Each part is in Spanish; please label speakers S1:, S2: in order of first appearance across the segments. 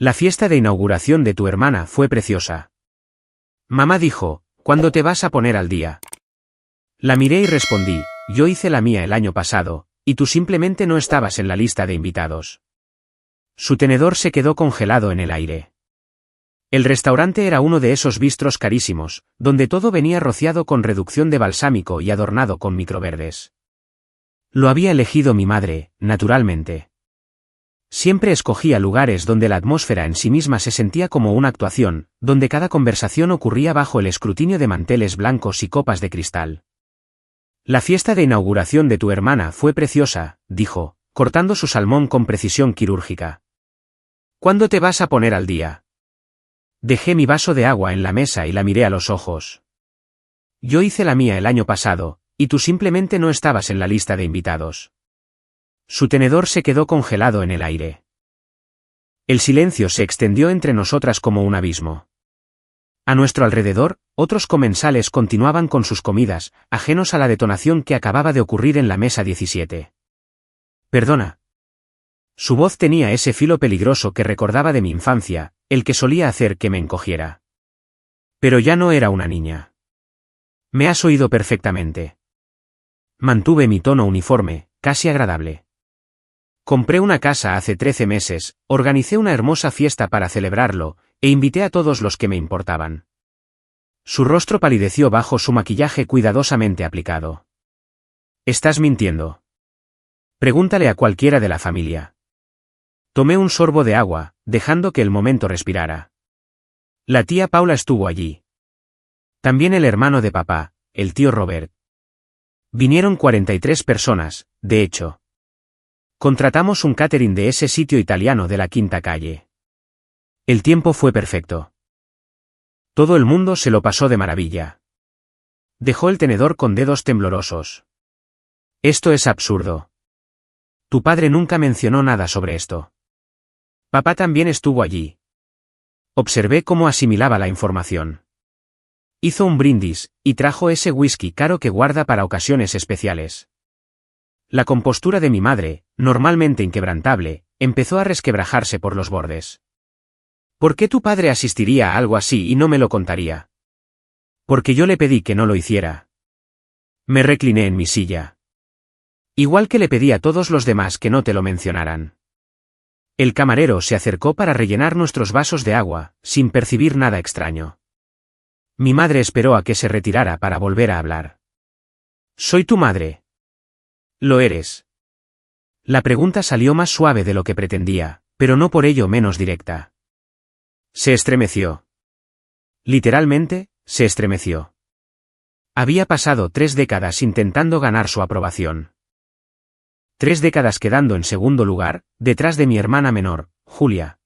S1: La fiesta de inauguración de tu hermana fue preciosa. Mamá dijo, ¿cuándo te vas a poner al día? La miré y respondí, yo hice la mía el año pasado, y tú simplemente no estabas en la lista de invitados. Su tenedor se quedó congelado en el aire. El restaurante era uno de esos bistros carísimos, donde todo venía rociado con reducción de balsámico y adornado con microverdes. Lo había elegido mi madre, naturalmente. Siempre escogía lugares donde la atmósfera en sí misma se sentía como una actuación, donde cada conversación ocurría bajo el escrutinio de manteles blancos y copas de cristal. La fiesta de inauguración de tu hermana fue preciosa, dijo, cortando su salmón con precisión quirúrgica. ¿Cuándo te vas a poner al día? Dejé mi vaso de agua en la mesa y la miré a los ojos. Yo hice la mía el año pasado, y tú simplemente no estabas en la lista de invitados. Su tenedor se quedó congelado en el aire. El silencio se extendió entre nosotras como un abismo. A nuestro alrededor, otros comensales continuaban con sus comidas, ajenos a la detonación que acababa de ocurrir en la mesa 17. Perdona. Su voz tenía ese filo peligroso que recordaba de mi infancia, el que solía hacer que me encogiera. Pero ya no era una niña. Me has oído perfectamente. Mantuve mi tono uniforme, casi agradable. Compré una casa hace 13 meses, organicé una hermosa fiesta para celebrarlo, e invité a todos los que me importaban. Su rostro palideció bajo su maquillaje cuidadosamente aplicado. ¿Estás mintiendo? Pregúntale a cualquiera de la familia. Tomé un sorbo de agua, dejando que el momento respirara. La tía Paula estuvo allí. También el hermano de papá, el tío Robert. Vinieron 43 personas, de hecho. Contratamos un catering de ese sitio italiano de la Quinta Calle. El tiempo fue perfecto. Todo el mundo se lo pasó de maravilla. Dejó el tenedor con dedos temblorosos. Esto es absurdo. Tu padre nunca mencionó nada sobre esto. Papá también estuvo allí. Observé cómo asimilaba la información. Hizo un brindis, y trajo ese whisky caro que guarda para ocasiones especiales. La compostura de mi madre, normalmente inquebrantable, empezó a resquebrajarse por los bordes. ¿Por qué tu padre asistiría a algo así y no me lo contaría? Porque yo le pedí que no lo hiciera. Me recliné en mi silla. Igual que le pedí a todos los demás que no te lo mencionaran. El camarero se acercó para rellenar nuestros vasos de agua, sin percibir nada extraño. Mi madre esperó a que se retirara para volver a hablar. ¿Soy tu madre? Lo eres. La pregunta salió más suave de lo que pretendía, pero no por ello menos directa. Se estremeció. Literalmente, se estremeció. Había pasado 3 décadas intentando ganar su aprobación. 3 décadas quedando en segundo lugar, detrás de mi hermana menor, Julia.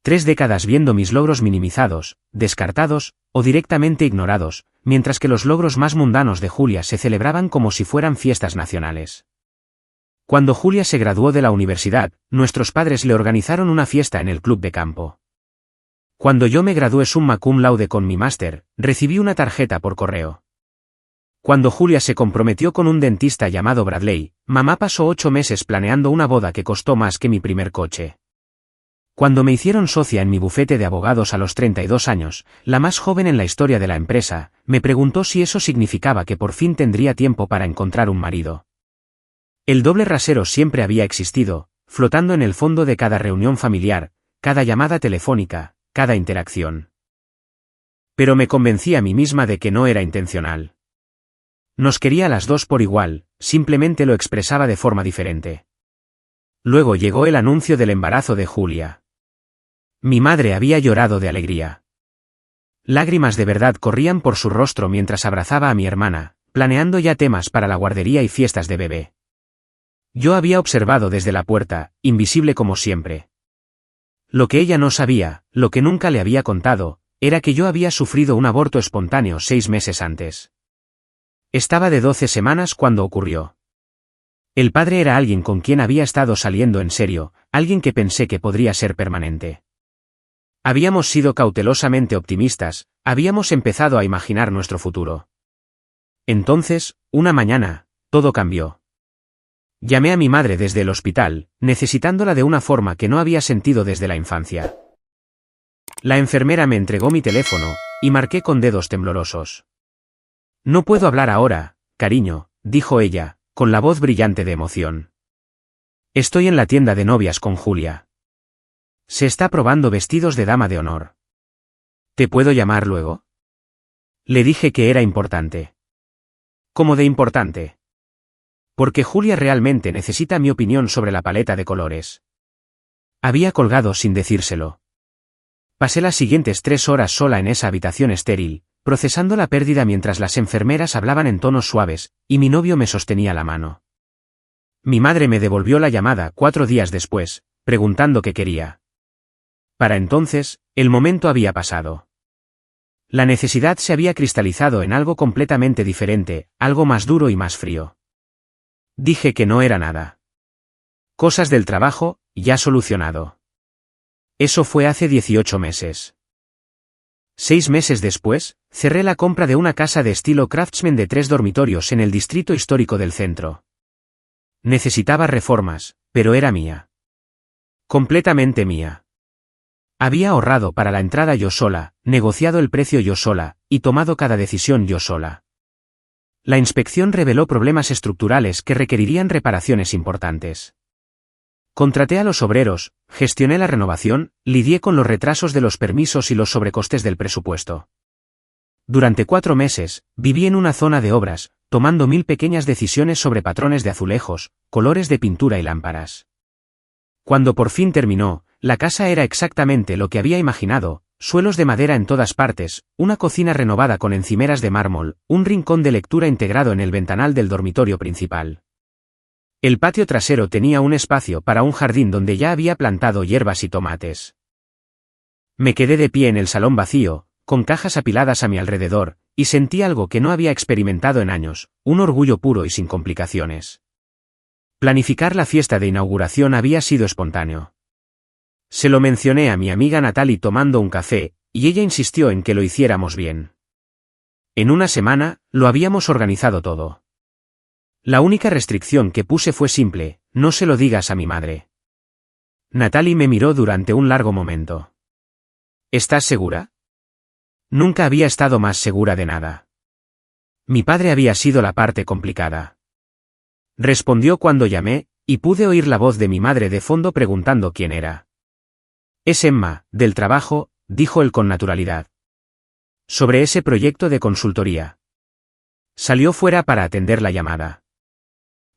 S1: 3 décadas viendo mis logros minimizados, descartados, o directamente ignorados, mientras que los logros más mundanos de Julia se celebraban como si fueran fiestas nacionales. Cuando Julia se graduó de la universidad, nuestros padres le organizaron una fiesta en el club de campo. Cuando yo me gradué summa cum laude con mi máster, recibí una tarjeta por correo. Cuando Julia se comprometió con un dentista llamado Bradley, mamá pasó 8 meses planeando una boda que costó más que mi primer coche. Cuando me hicieron socia en mi bufete de abogados a los 32 años, la más joven en la historia de la empresa, me preguntó si eso significaba que por fin tendría tiempo para encontrar un marido. El doble rasero siempre había existido, flotando en el fondo de cada reunión familiar, cada llamada telefónica, cada interacción. Pero me convencí a mí misma de que no era intencional. Nos quería a las dos por igual, simplemente lo expresaba de forma diferente. Luego llegó el anuncio del embarazo de Julia. Mi madre había llorado de alegría. Lágrimas de verdad corrían por su rostro mientras abrazaba a mi hermana, planeando ya temas para la guardería y fiestas de bebé. Yo había observado desde la puerta, invisible como siempre. Lo que ella no sabía, lo que nunca le había contado, era que yo había sufrido un aborto espontáneo 6 meses antes. Estaba de 12 semanas cuando ocurrió. El padre era alguien con quien había estado saliendo en serio, alguien que pensé que podría ser permanente. Habíamos sido cautelosamente optimistas, habíamos empezado a imaginar nuestro futuro. Entonces, una mañana, todo cambió. Llamé a mi madre desde el hospital, necesitándola de una forma que no había sentido desde la infancia. La enfermera me entregó mi teléfono, y marqué con dedos temblorosos. No puedo hablar ahora, cariño, dijo ella, con la voz brillante de emoción. Estoy en la tienda de novias con Julia. Se está probando vestidos de dama de honor. ¿Te puedo llamar luego? Le dije que era importante. ¿Cómo de importante? Porque Julia realmente necesita mi opinión sobre la paleta de colores. Había colgado sin decírselo. Pasé las siguientes 3 horas sola en esa habitación estéril, procesando la pérdida mientras las enfermeras hablaban en tonos suaves, y mi novio me sostenía la mano. Mi madre me devolvió la llamada 4 días después, preguntando qué quería. Para entonces, el momento había pasado. La necesidad se había cristalizado en algo completamente diferente, algo más duro y más frío. Dije que no era nada. Cosas del trabajo, ya solucionado. Eso fue hace 18 meses. 6 meses después, cerré la compra de una casa de estilo craftsman de 3 dormitorios en el distrito histórico del centro. Necesitaba reformas, pero era mía. Completamente mía. Había ahorrado para la entrada yo sola, negociado el precio yo sola, y tomado cada decisión yo sola. La inspección reveló problemas estructurales que requerirían reparaciones importantes. Contraté a los obreros, gestioné la renovación, lidié con los retrasos de los permisos y los sobrecostes del presupuesto. Durante 4 meses, viví en una zona de obras, tomando 1000 pequeñas decisiones sobre patrones de azulejos, colores de pintura y lámparas. Cuando por fin terminó, la casa era exactamente lo que había imaginado: suelos de madera en todas partes, una cocina renovada con encimeras de mármol, un rincón de lectura integrado en el ventanal del dormitorio principal. El patio trasero tenía un espacio para un jardín donde ya había plantado hierbas y tomates. Me quedé de pie en el salón vacío, con cajas apiladas a mi alrededor, y sentí algo que no había experimentado en años, un orgullo puro y sin complicaciones. Planificar la fiesta de inauguración había sido espontáneo. Se lo mencioné a mi amiga Natalie tomando un café, y ella insistió en que lo hiciéramos bien. En una semana, lo habíamos organizado todo. La única restricción que puse fue simple: no se lo digas a mi madre. Natalie me miró durante un largo momento. ¿Estás segura? Nunca había estado más segura de nada. Mi padre había sido la parte complicada. Respondió cuando llamé, y pude oír la voz de mi madre de fondo preguntando quién era. Es Emma, del trabajo, dijo él con naturalidad. Sobre ese proyecto de consultoría. Salió fuera para atender la llamada.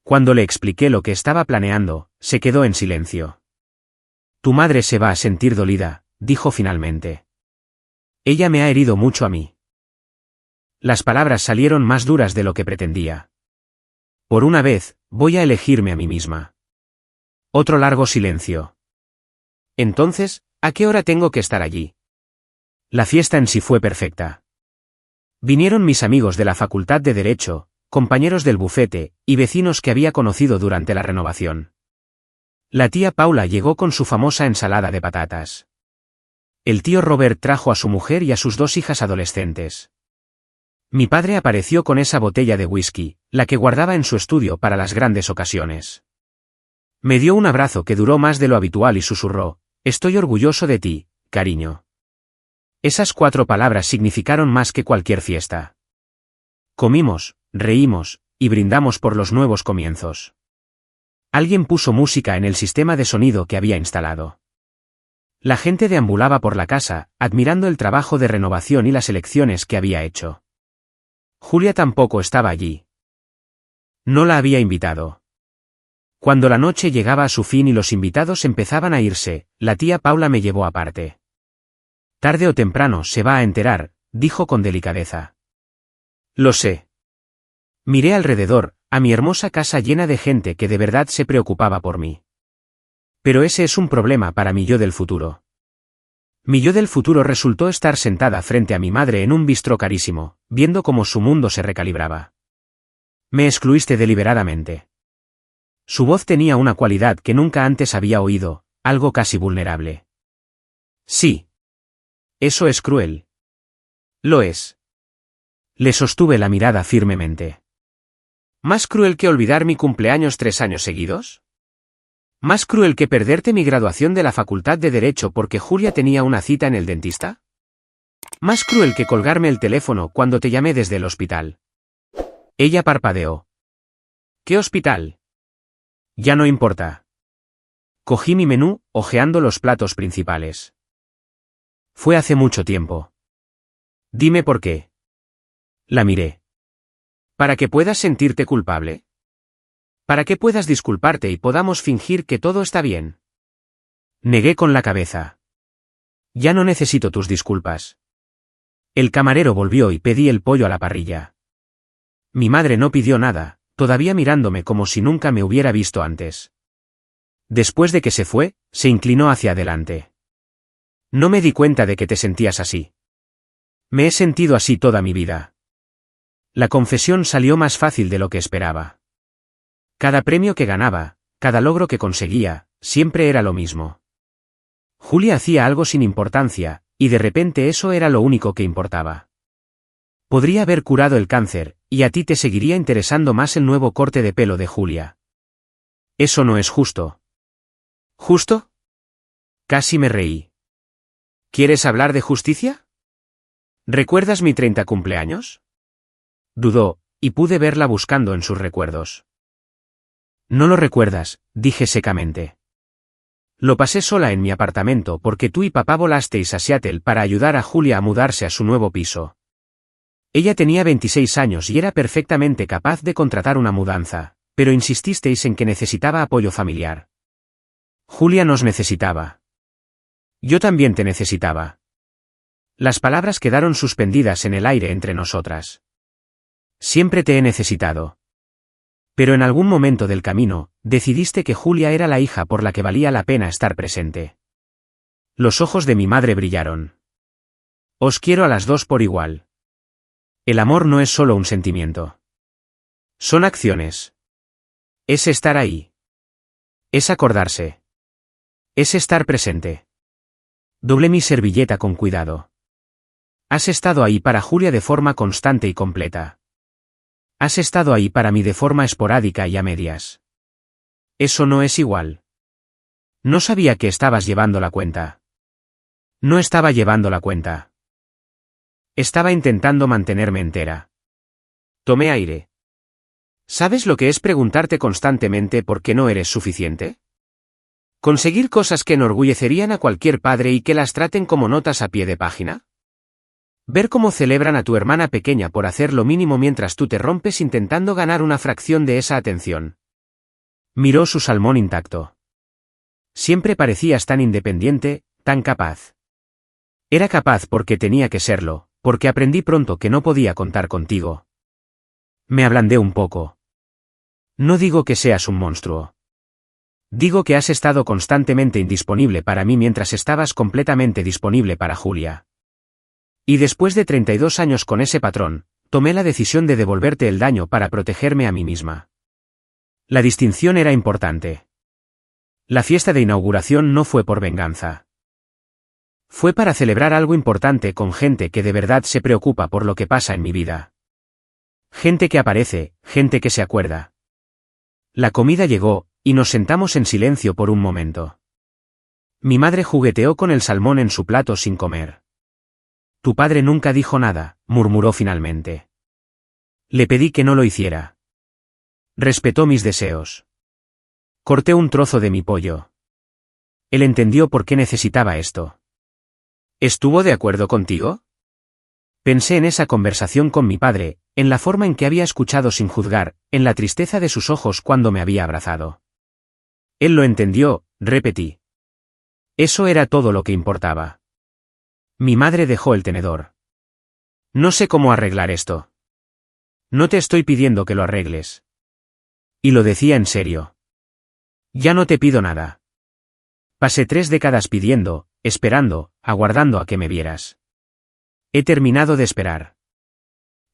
S1: Cuando le expliqué lo que estaba planeando, se quedó en silencio. Tu madre se va a sentir dolida, dijo finalmente. Ella me ha herido mucho a mí. Las palabras salieron más duras de lo que pretendía. Por una vez, voy a elegirme a mí misma. Otro largo silencio. Entonces, ¿a qué hora tengo que estar allí? La fiesta en sí fue perfecta. Vinieron mis amigos de la Facultad de Derecho, compañeros del bufete, y vecinos que había conocido durante la renovación. La tía Paula llegó con su famosa ensalada de patatas. El tío Robert trajo a su mujer y a sus 2 hijas adolescentes. Mi padre apareció con esa botella de whisky, la que guardaba en su estudio para las grandes ocasiones. Me dio un abrazo que duró más de lo habitual y susurró: estoy orgulloso de ti, cariño. Esas 4 palabras significaron más que cualquier fiesta. Comimos, reímos, y brindamos por los nuevos comienzos. Alguien puso música en el sistema de sonido que había instalado. La gente deambulaba por la casa, admirando el trabajo de renovación y las elecciones que había hecho. Julia tampoco estaba allí. No la había invitado. Cuando la noche llegaba a su fin y los invitados empezaban a irse, la tía Paula me llevó aparte. Tarde o temprano se va a enterar, dijo con delicadeza. Lo sé. Miré alrededor, a mi hermosa casa llena de gente que de verdad se preocupaba por mí. Pero ese es un problema para mi yo del futuro. Mi yo del futuro resultó estar sentada frente a mi madre en un bistró carísimo, viendo cómo su mundo se recalibraba. Me excluiste deliberadamente. Su voz tenía una cualidad que nunca antes había oído, algo casi vulnerable. Sí. Eso es cruel. Lo es. Le sostuve la mirada firmemente. ¿Más cruel que olvidar mi cumpleaños 3 años seguidos? ¿Más cruel que perderte mi graduación de la Facultad de Derecho porque Julia tenía una cita en el dentista? ¿Más cruel que colgarme el teléfono cuando te llamé desde el hospital? Ella parpadeó. ¿Qué hospital? Ya no importa. Cogí mi menú, hojeando los platos principales. Fue hace mucho tiempo. Dime por qué. La miré. ¿Para que puedas sentirte culpable? ¿Para que puedas disculparte y podamos fingir que todo está bien? Negué con la cabeza. Ya no necesito tus disculpas. El camarero volvió y pedí el pollo a la parrilla. Mi madre no pidió nada, todavía mirándome como si nunca me hubiera visto antes. Después de que se fue, se inclinó hacia adelante. No me di cuenta de que te sentías así. Me he sentido así toda mi vida. La confesión salió más fácil de lo que esperaba. Cada premio que ganaba, cada logro que conseguía, siempre era lo mismo. Julia hacía algo sin importancia, y de repente eso era lo único que importaba. Podría haber curado el cáncer, y a ti te seguiría interesando más el nuevo corte de pelo de Julia. Eso no es justo. ¿Justo? Casi me reí. ¿Quieres hablar de justicia? ¿Recuerdas mi 30 cumpleaños? Dudó, y pude verla buscando en sus recuerdos. No lo recuerdas, dije secamente. Lo pasé sola en mi apartamento porque tú y papá volasteis a Seattle para ayudar a Julia a mudarse a su nuevo piso. Ella tenía 26 años y era perfectamente capaz de contratar una mudanza, pero insististeis en que necesitaba apoyo familiar. Julia nos necesitaba. Yo también te necesitaba. Las palabras quedaron suspendidas en el aire entre nosotras. Siempre te he necesitado. Pero en algún momento del camino, decidiste que Julia era la hija por la que valía la pena estar presente. Los ojos de mi madre brillaron. Os quiero a las dos por igual. El amor no es solo un sentimiento. Son acciones. Es estar ahí. Es acordarse. Es estar presente. Doblé mi servilleta con cuidado. Has estado ahí para Julia de forma constante y completa. Has estado ahí para mí de forma esporádica y a medias. Eso no es igual. No sabía que estabas llevando la cuenta. No estaba llevando la cuenta. Estaba intentando mantenerme entera. Tomé aire. ¿Sabes lo que es preguntarte constantemente por qué no eres suficiente? ¿Conseguir cosas que enorgullecerían a cualquier padre y que las traten como notas a pie de página? Ver cómo celebran a tu hermana pequeña por hacer lo mínimo mientras tú te rompes intentando ganar una fracción de esa atención. Miró su salmón intacto. Siempre parecías tan independiente, tan capaz. Era capaz porque tenía que serlo, porque aprendí pronto que no podía contar contigo. Me ablandé un poco. No digo que seas un monstruo. Digo que has estado constantemente indisponible para mí mientras estabas completamente disponible para Julia. Y después de 32 años con ese patrón, tomé la decisión de devolverte el daño para protegerme a mí misma. La distinción era importante. La fiesta de inauguración no fue por venganza. Fue para celebrar algo importante con gente que de verdad se preocupa por lo que pasa en mi vida. Gente que aparece, gente que se acuerda. La comida llegó, y nos sentamos en silencio por un momento. Mi madre jugueteó con el salmón en su plato sin comer. Tu padre nunca dijo nada, murmuró finalmente. Le pedí que no lo hiciera. Respetó mis deseos. Corté un trozo de mi pollo. Él entendió por qué necesitaba esto. ¿Estuvo de acuerdo contigo? Pensé en esa conversación con mi padre, en la forma en que había escuchado sin juzgar, en la tristeza de sus ojos cuando me había abrazado. Él lo entendió, repetí. Eso era todo lo que importaba. Mi madre dejó el tenedor. No sé cómo arreglar esto. No te estoy pidiendo que lo arregles. Y lo decía en serio. Ya no te pido nada. Pasé 3 décadas pidiendo, esperando, aguardando a que me vieras. He terminado de esperar.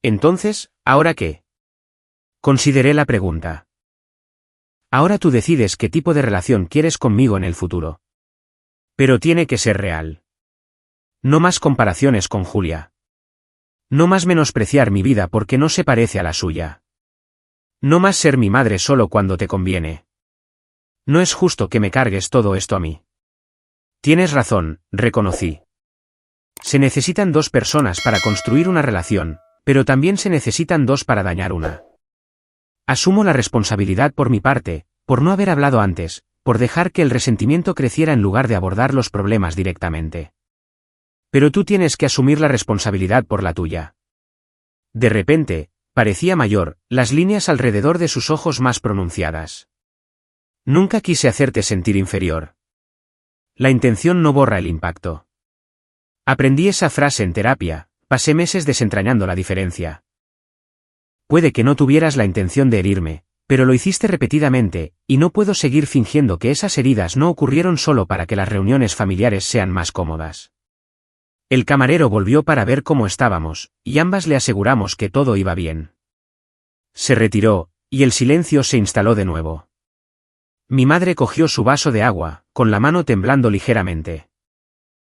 S1: Entonces, ¿ahora qué? Consideré la pregunta. Ahora tú decides qué tipo de relación quieres conmigo en el futuro. Pero tiene que ser real. No más comparaciones con Julia. No más menospreciar mi vida porque no se parece a la suya. No más ser mi madre solo cuando te conviene. No es justo que me cargues todo esto a mí. Tienes razón, reconocí. Se necesitan dos personas para construir una relación, pero también se necesitan dos para dañar una. Asumo la responsabilidad por mi parte, por no haber hablado antes, por dejar que el resentimiento creciera en lugar de abordar los problemas directamente. Pero tú tienes que asumir la responsabilidad por la tuya. De repente, parecía mayor, las líneas alrededor de sus ojos más pronunciadas. Nunca quise hacerte sentir inferior. La intención no borra el impacto. Aprendí esa frase en terapia, pasé meses desentrañando la diferencia. Puede que no tuvieras la intención de herirme, pero lo hiciste repetidamente, y no puedo seguir fingiendo que esas heridas no ocurrieron solo para que las reuniones familiares sean más cómodas. El camarero volvió para ver cómo estábamos, y ambas le aseguramos que todo iba bien. Se retiró, y el silencio se instaló de nuevo. Mi madre cogió su vaso de agua, con la mano temblando ligeramente.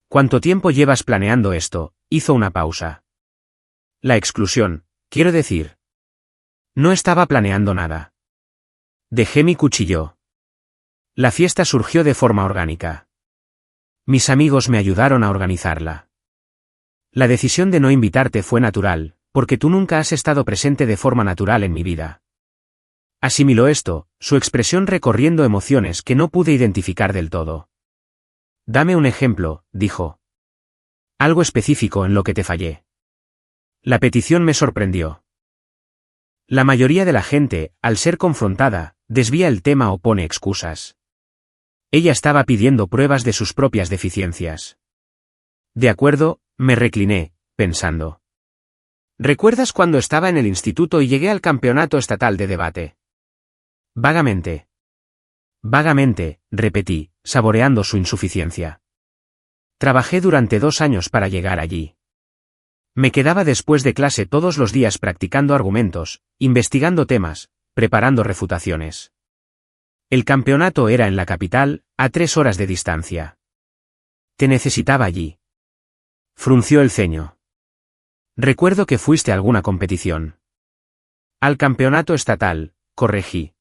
S1: ¿Cuánto tiempo llevas planeando esto? Hizo una pausa. La exclusión, quiero decir. No estaba planeando nada. Dejé mi cuchillo. La fiesta surgió de forma orgánica. Mis amigos me ayudaron a organizarla. La decisión de no invitarte fue natural, porque tú nunca has estado presente de forma natural en mi vida. Asimiló esto, su expresión recorriendo emociones que no pude identificar del todo. Dame un ejemplo, dijo. Algo específico en lo que te fallé. La petición me sorprendió. La mayoría de la gente, al ser confrontada, desvía el tema o pone excusas. Ella estaba pidiendo pruebas de sus propias deficiencias. De acuerdo, me recliné, pensando. ¿Recuerdas cuando estaba en el instituto y llegué al campeonato estatal de debate? Vagamente. Vagamente, repetí, saboreando su insuficiencia. Trabajé durante 2 años para llegar allí. Me quedaba después de clase todos los días practicando argumentos, investigando temas, preparando refutaciones. El campeonato era en la capital, a 3 horas de distancia. Te necesitaba allí. Frunció el ceño. Recuerdo que fuiste a alguna competición. Al campeonato estatal, corregí.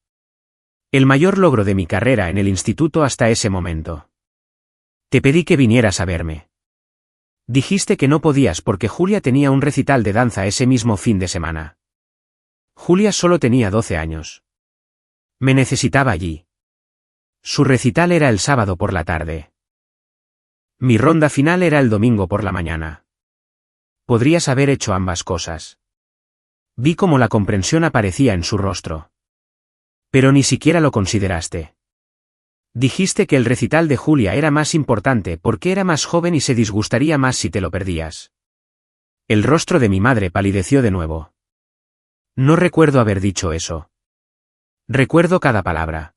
S1: El mayor logro de mi carrera en el instituto hasta ese momento. Te pedí que vinieras a verme. Dijiste que no podías porque Julia tenía un recital de danza ese mismo fin de semana. Julia solo tenía 12 años. Me necesitaba allí. Su recital era el sábado por la tarde. Mi ronda final era el domingo por la mañana. Podrías haber hecho ambas cosas. Vi cómo la comprensión aparecía en su rostro. Pero ni siquiera lo consideraste. Dijiste que el recital de Julia era más importante porque era más joven y se disgustaría más si te lo perdías. El rostro de mi madre palideció de nuevo. No recuerdo haber dicho eso. Recuerdo cada palabra.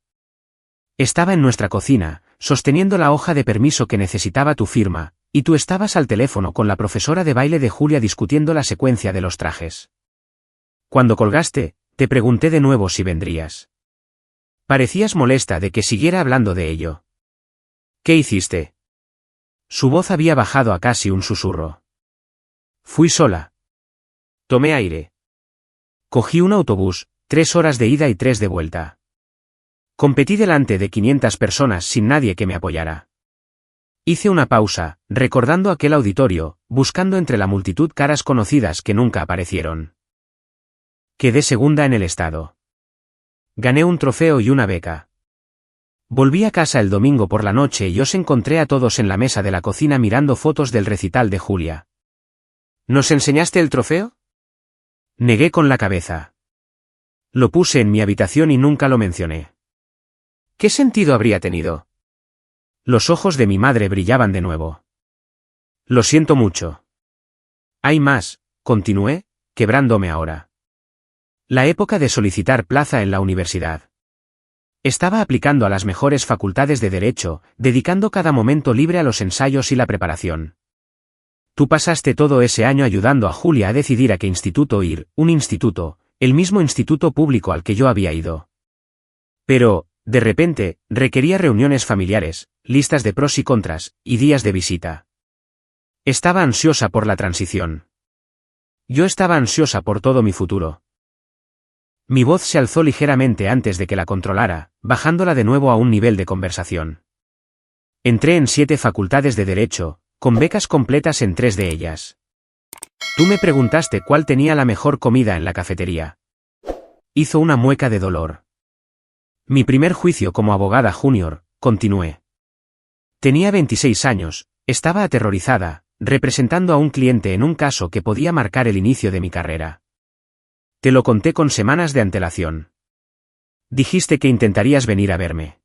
S1: Estaba en nuestra cocina, sosteniendo la hoja de permiso que necesitaba tu firma, y tú estabas al teléfono con la profesora de baile de Julia discutiendo la secuencia de los trajes. Cuando colgaste, te pregunté de nuevo si vendrías. Parecías molesta de que siguiera hablando de ello. ¿Qué hiciste? Su voz había bajado a casi un susurro. Fui sola. Tomé aire. Cogí un autobús, 3 horas de ida y 3 de vuelta. Competí delante de 500 personas sin nadie que me apoyara. Hice una pausa, recordando aquel auditorio, buscando entre la multitud caras conocidas que nunca aparecieron. Quedé segunda en el estado. Gané un trofeo y una beca. Volví a casa el domingo por la noche y os encontré a todos en la mesa de la cocina mirando fotos del recital de Julia. ¿Nos enseñaste el trofeo? Negué con la cabeza. Lo puse en mi habitación y nunca lo mencioné. ¿Qué sentido habría tenido? Los ojos de mi madre brillaban de nuevo. Lo siento mucho. Hay más, continué, quebrándome ahora. La época de solicitar plaza en la universidad. Estaba aplicando a las mejores facultades de Derecho, dedicando cada momento libre a los ensayos y la preparación. Tú pasaste todo ese año ayudando a Julia a decidir a qué instituto ir, un instituto, el mismo instituto público al que yo había ido. Pero, de repente, requería reuniones familiares, listas de pros y contras, y días de visita. Estaba ansiosa por la transición. Yo estaba ansiosa por todo mi futuro. Mi voz se alzó ligeramente antes de que la controlara, bajándola de nuevo a un nivel de conversación. Entré en 7 facultades de Derecho, con becas completas en 3 de ellas. Tú me preguntaste cuál tenía la mejor comida en la cafetería. Hizo una mueca de dolor. Mi primer juicio como abogada junior, continué. Tenía 26 años, estaba aterrorizada, representando a un cliente en un caso que podía marcar el inicio de mi carrera. Te lo conté con semanas de antelación. Dijiste que intentarías venir a verme.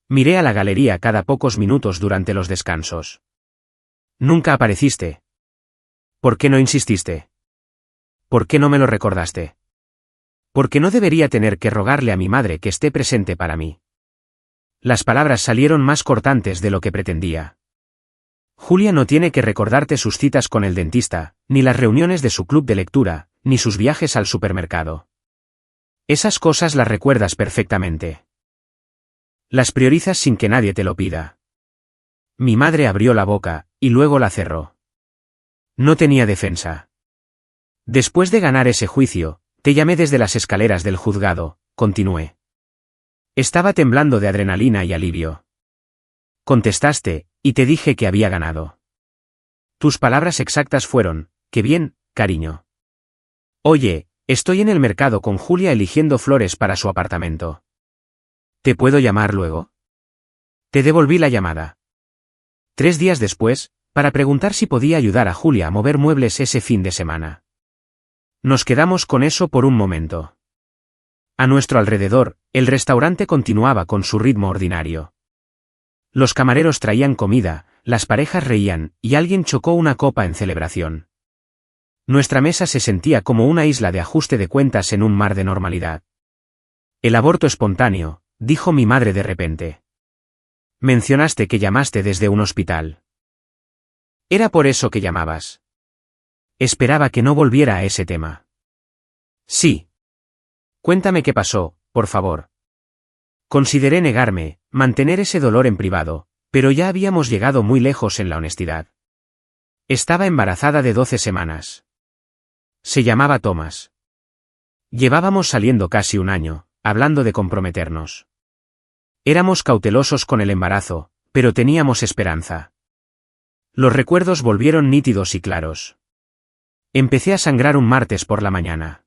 S1: Miré a la galería cada pocos minutos durante los descansos. Nunca apareciste. ¿Por qué no insististe? ¿Por qué no me lo recordaste? Porque no debería tener que rogarle a mi madre que esté presente para mí. Las palabras salieron más cortantes de lo que pretendía. Julia no tiene que recordarte sus citas con el dentista, ni las reuniones de su club de lectura, ni sus viajes al supermercado. Esas cosas las recuerdas perfectamente. Las priorizas sin que nadie te lo pida. Mi madre abrió la boca, y luego la cerró. No tenía defensa. Después de ganar ese juicio, te llamé desde las escaleras del juzgado, continué. Estaba temblando de adrenalina y alivio. Contestaste, y te dije que había ganado. Tus palabras exactas fueron, qué bien, cariño. Oye, estoy en el mercado con Julia eligiendo flores para su apartamento. ¿Te puedo llamar luego? Te devolví la llamada. 3 días después, para preguntar si podía ayudar a Julia a mover muebles ese fin de semana. Nos quedamos con eso por un momento. A nuestro alrededor, el restaurante continuaba con su ritmo ordinario. Los camareros traían comida, las parejas reían, y alguien chocó una copa en celebración. Nuestra mesa se sentía como una isla de ajuste de cuentas en un mar de normalidad. El aborto espontáneo, dijo mi madre de repente. Mencionaste que llamaste desde un hospital. ¿Era por eso que llamabas? Esperaba que no volviera a ese tema. Sí. Cuéntame qué pasó, por favor. Consideré negarme, mantener ese dolor en privado, pero ya habíamos llegado muy lejos en la honestidad. Estaba embarazada de 12 semanas. Se llamaba Thomas. Llevábamos saliendo casi un año, hablando de comprometernos. Éramos cautelosos con el embarazo, pero teníamos esperanza. Los recuerdos volvieron nítidos y claros. Empecé a sangrar un martes por la mañana.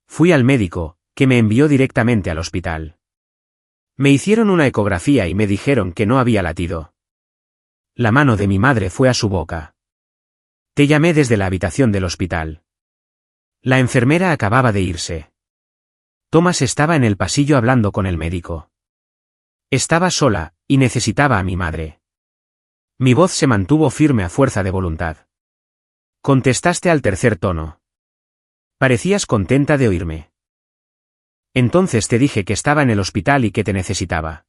S1: Fui al médico, que me envió directamente al hospital. Me hicieron una ecografía y me dijeron que no había latido. La mano de mi madre fue a su boca. Te llamé desde la habitación del hospital. La enfermera acababa de irse. Thomas estaba en el pasillo hablando con el médico. Estaba sola, y necesitaba a mi madre. Mi voz se mantuvo firme a fuerza de voluntad. Contestaste al tercer tono. Parecías contenta de oírme. Entonces te dije que estaba en el hospital y que te necesitaba.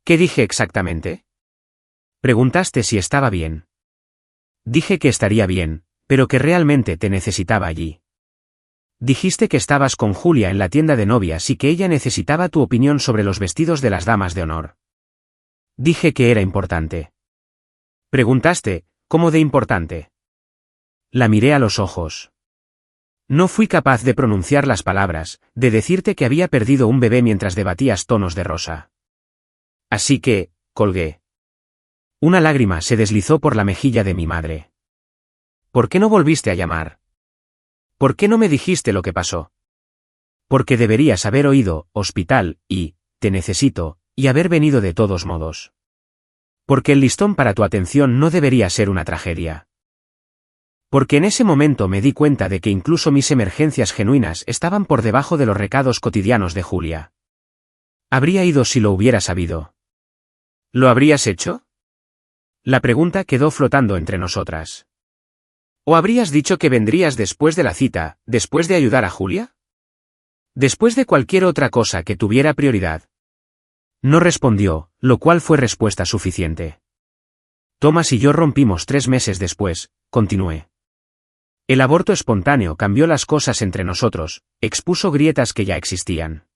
S1: ¿Qué dije exactamente? Preguntaste si estaba bien. Dije que estaría bien, pero que realmente te necesitaba allí. Dijiste que estabas con Julia en la tienda de novias y que ella necesitaba tu opinión sobre los vestidos de las damas de honor. Dije que era importante. Preguntaste, ¿cómo de importante? La miré a los ojos. No fui capaz de pronunciar las palabras, de decirte que había perdido un bebé mientras debatías tonos de rosa. Así que, colgué. Una lágrima se deslizó por la mejilla de mi madre. ¿Por qué no volviste a llamar? ¿Por qué no me dijiste lo que pasó? Porque deberías haber oído, hospital, y, te necesito, y haber venido de todos modos. Porque el listón para tu atención no debería ser una tragedia. Porque en ese momento me di cuenta de que incluso mis emergencias genuinas estaban por debajo de los recados cotidianos de Julia. Habría ido si lo hubiera sabido. ¿Lo habrías hecho? La pregunta quedó flotando entre nosotras. ¿O habrías dicho que vendrías después de la cita, después de ayudar a Julia? Después de cualquier otra cosa que tuviera prioridad. No respondió, lo cual fue respuesta suficiente. Thomas y yo rompimos 3 meses después, continué. El aborto espontáneo cambió las cosas entre nosotros, expuso grietas que ya existían.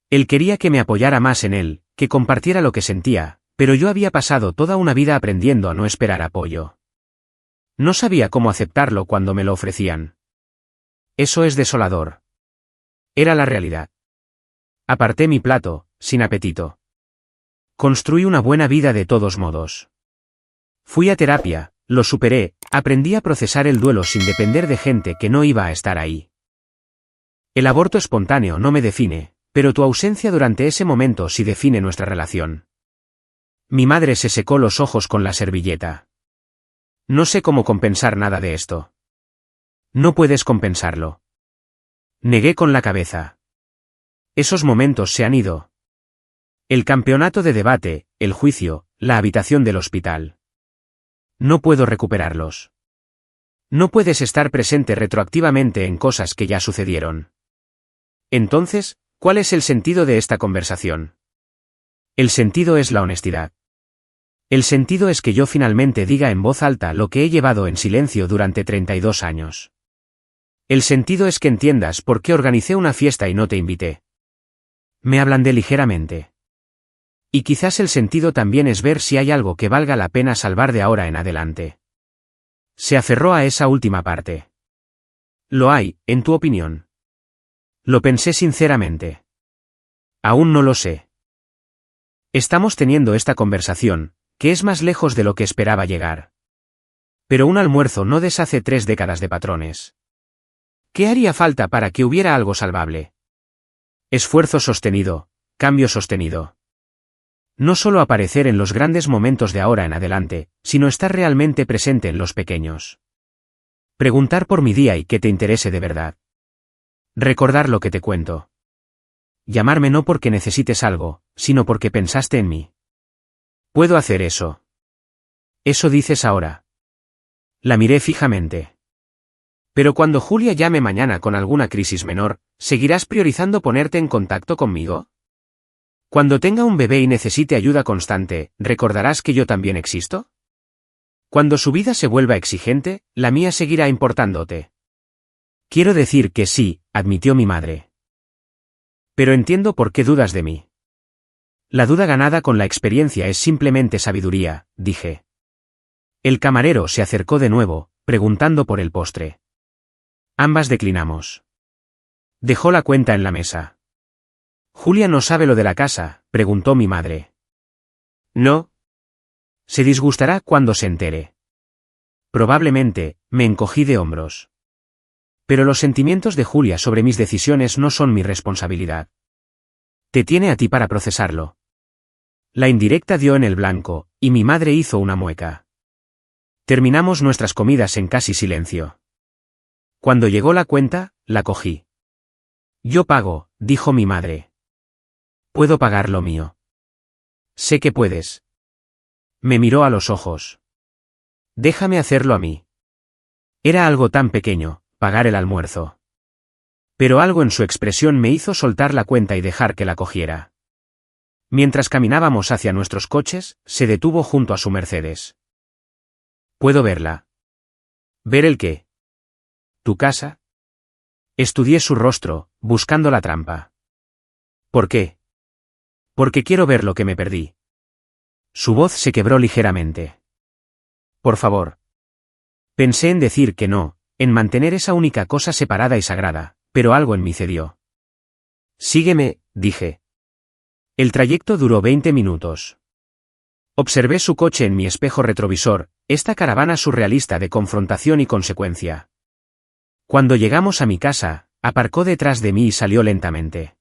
S1: Él quería que me apoyara más en él, que compartiera lo que sentía, pero yo había pasado toda una vida aprendiendo a no esperar apoyo. No sabía cómo aceptarlo cuando me lo ofrecían. Eso es desolador. Era la realidad. Aparté mi plato, sin apetito. Construí una buena vida de todos modos. Fui a terapia, lo superé, aprendí a procesar el duelo sin depender de gente que no iba a estar ahí. El aborto espontáneo no me define, pero tu ausencia durante ese momento sí define nuestra relación. Mi madre se secó los ojos con la servilleta. No sé cómo compensar nada de esto. No puedes compensarlo. Negué con la cabeza. Esos momentos se han ido. El campeonato de debate, el juicio, la habitación del hospital. No puedo recuperarlos. No puedes estar presente retroactivamente en cosas que ya sucedieron. Entonces, ¿cuál es el sentido de esta conversación? El sentido es la honestidad. El sentido es que yo finalmente diga en voz alta lo que he llevado en silencio durante 32 años. El sentido es que entiendas por qué organicé una fiesta y no te invité. Me ablandé ligeramente. Y quizás el sentido también es ver si hay algo que valga la pena salvar de ahora en adelante. Se aferró a esa última parte. ¿Lo hay, en tu opinión? Lo pensé sinceramente. Aún no lo sé. Estamos teniendo esta conversación, que es más lejos de lo que esperaba llegar. Pero un almuerzo no deshace 3 décadas de patrones. ¿Qué haría falta para que hubiera algo salvable? Esfuerzo sostenido, cambio sostenido. No solo aparecer en los grandes momentos de ahora en adelante, sino estar realmente presente en los pequeños. Preguntar por mi día y que te interese de verdad. Recordar lo que te cuento. Llamarme no porque necesites algo, sino porque pensaste en mí. ¿Puedo hacer eso? Eso dices ahora. La miré fijamente. Pero cuando Julia llame mañana con alguna crisis menor, ¿seguirás priorizando ponerte en contacto conmigo? Cuando tenga un bebé y necesite ayuda constante, ¿recordarás que yo también existo? Cuando su vida se vuelva exigente, la mía seguirá importándote. Quiero decir que sí, admitió mi madre. Pero entiendo por qué dudas de mí. La duda ganada con la experiencia es simplemente sabiduría, dije. El camarero se acercó de nuevo, preguntando por el postre. Ambas declinamos. Dejó la cuenta en la mesa. ¿Julia no sabe lo de la casa?, preguntó mi madre. No. Se disgustará cuando se entere. Probablemente, me encogí de hombros. Pero los sentimientos de Julia sobre mis decisiones no son mi responsabilidad. Te tiene a ti para procesarlo. La indirecta dio en el blanco, y mi madre hizo una mueca. Terminamos nuestras comidas en casi silencio. Cuando llegó la cuenta, la cogí. Yo pago, dijo mi madre. Puedo pagar lo mío. Sé que puedes. Me miró a los ojos. Déjame hacerlo a mí. Era algo tan pequeño, pagar el almuerzo. Pero algo en su expresión me hizo soltar la cuenta y dejar que la cogiera. Mientras caminábamos hacia nuestros coches, se detuvo junto a su Mercedes. ¿Puedo verla? ¿Ver el qué? ¿Tu casa? Estudié su rostro, buscando la trampa. ¿Por qué? Porque quiero ver lo que me perdí. Su voz se quebró ligeramente. Por favor. Pensé en decir que no, en mantener esa única cosa separada y sagrada, pero algo en mí cedió. Sígueme, dije. El trayecto duró 20 minutos. Observé su coche en mi espejo retrovisor, esta caravana surrealista de confrontación y consecuencia. Cuando llegamos a mi casa, aparcó detrás de mí y salió lentamente.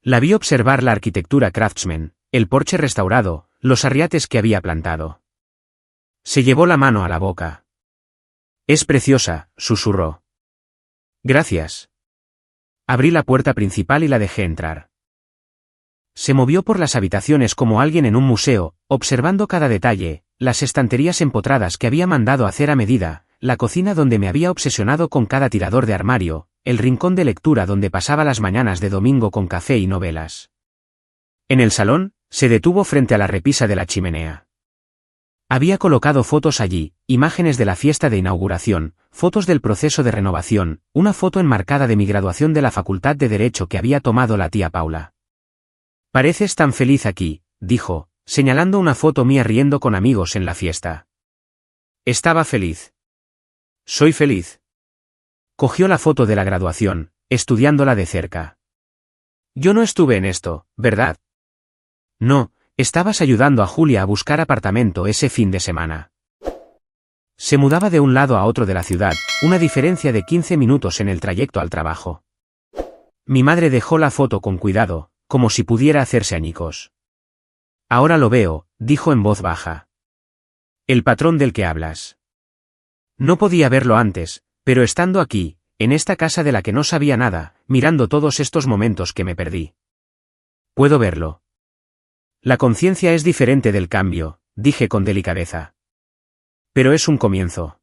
S1: La vi observar la arquitectura Craftsman, el porche restaurado, los arriates que había plantado. Se llevó la mano a la boca. Es preciosa, susurró. Gracias. Abrí la puerta principal y la dejé entrar. Se movió por las habitaciones como alguien en un museo, observando cada detalle, las estanterías empotradas que había mandado hacer a medida, la cocina donde me había obsesionado con cada tirador de armario, el rincón de lectura donde pasaba las mañanas de domingo con café y novelas. En el salón, se detuvo frente a la repisa de la chimenea. Había colocado fotos allí, imágenes de la fiesta de inauguración, fotos del proceso de renovación, una foto enmarcada de mi graduación de la Facultad de Derecho que había tomado la tía Paula. Pareces tan feliz aquí, dijo, señalando una foto mía riendo con amigos en la fiesta. Estaba feliz. Soy feliz. Cogió la foto de la graduación, estudiándola de cerca. Yo no estuve en esto, ¿verdad? No, estabas ayudando a Julia a buscar apartamento ese fin de semana. Se mudaba de un lado a otro de la ciudad, una diferencia de 15 minutos en el trayecto al trabajo. Mi madre dejó la foto con cuidado, como si pudiera hacerse añicos. Ahora lo veo, dijo en voz baja. El patrón del que hablas. No podía verlo antes, pero estando aquí, en esta casa de la que no sabía nada, mirando todos estos momentos que me perdí. Puedo verlo. La conciencia es diferente del cambio, dije con delicadeza. Pero es un comienzo.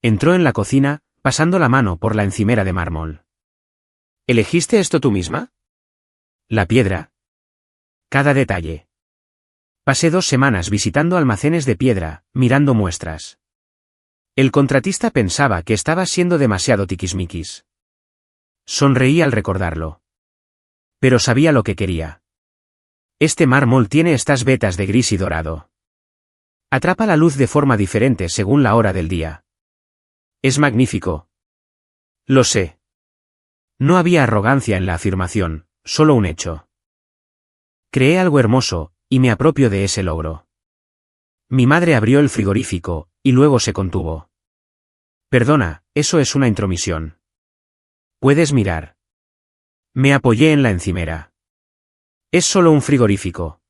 S1: Entró en la cocina, pasando la mano por la encimera de mármol. ¿Elegiste esto tú misma? La piedra. Cada detalle. Pasé 2 semanas visitando almacenes de piedra, mirando muestras. El contratista pensaba que estaba siendo demasiado tiquismiquis. Sonreí al recordarlo. Pero sabía lo que quería. Este mármol tiene estas vetas de gris y dorado. Atrapa la luz de forma diferente según la hora del día. Es magnífico. Lo sé. No había arrogancia en la afirmación, solo un hecho. Creé algo hermoso, y me apropio de ese logro. Mi madre abrió el frigorífico, y luego se contuvo. Perdona, eso es una intromisión. Puedes mirar. Me apoyé en la encimera. Es solo un frigorífico.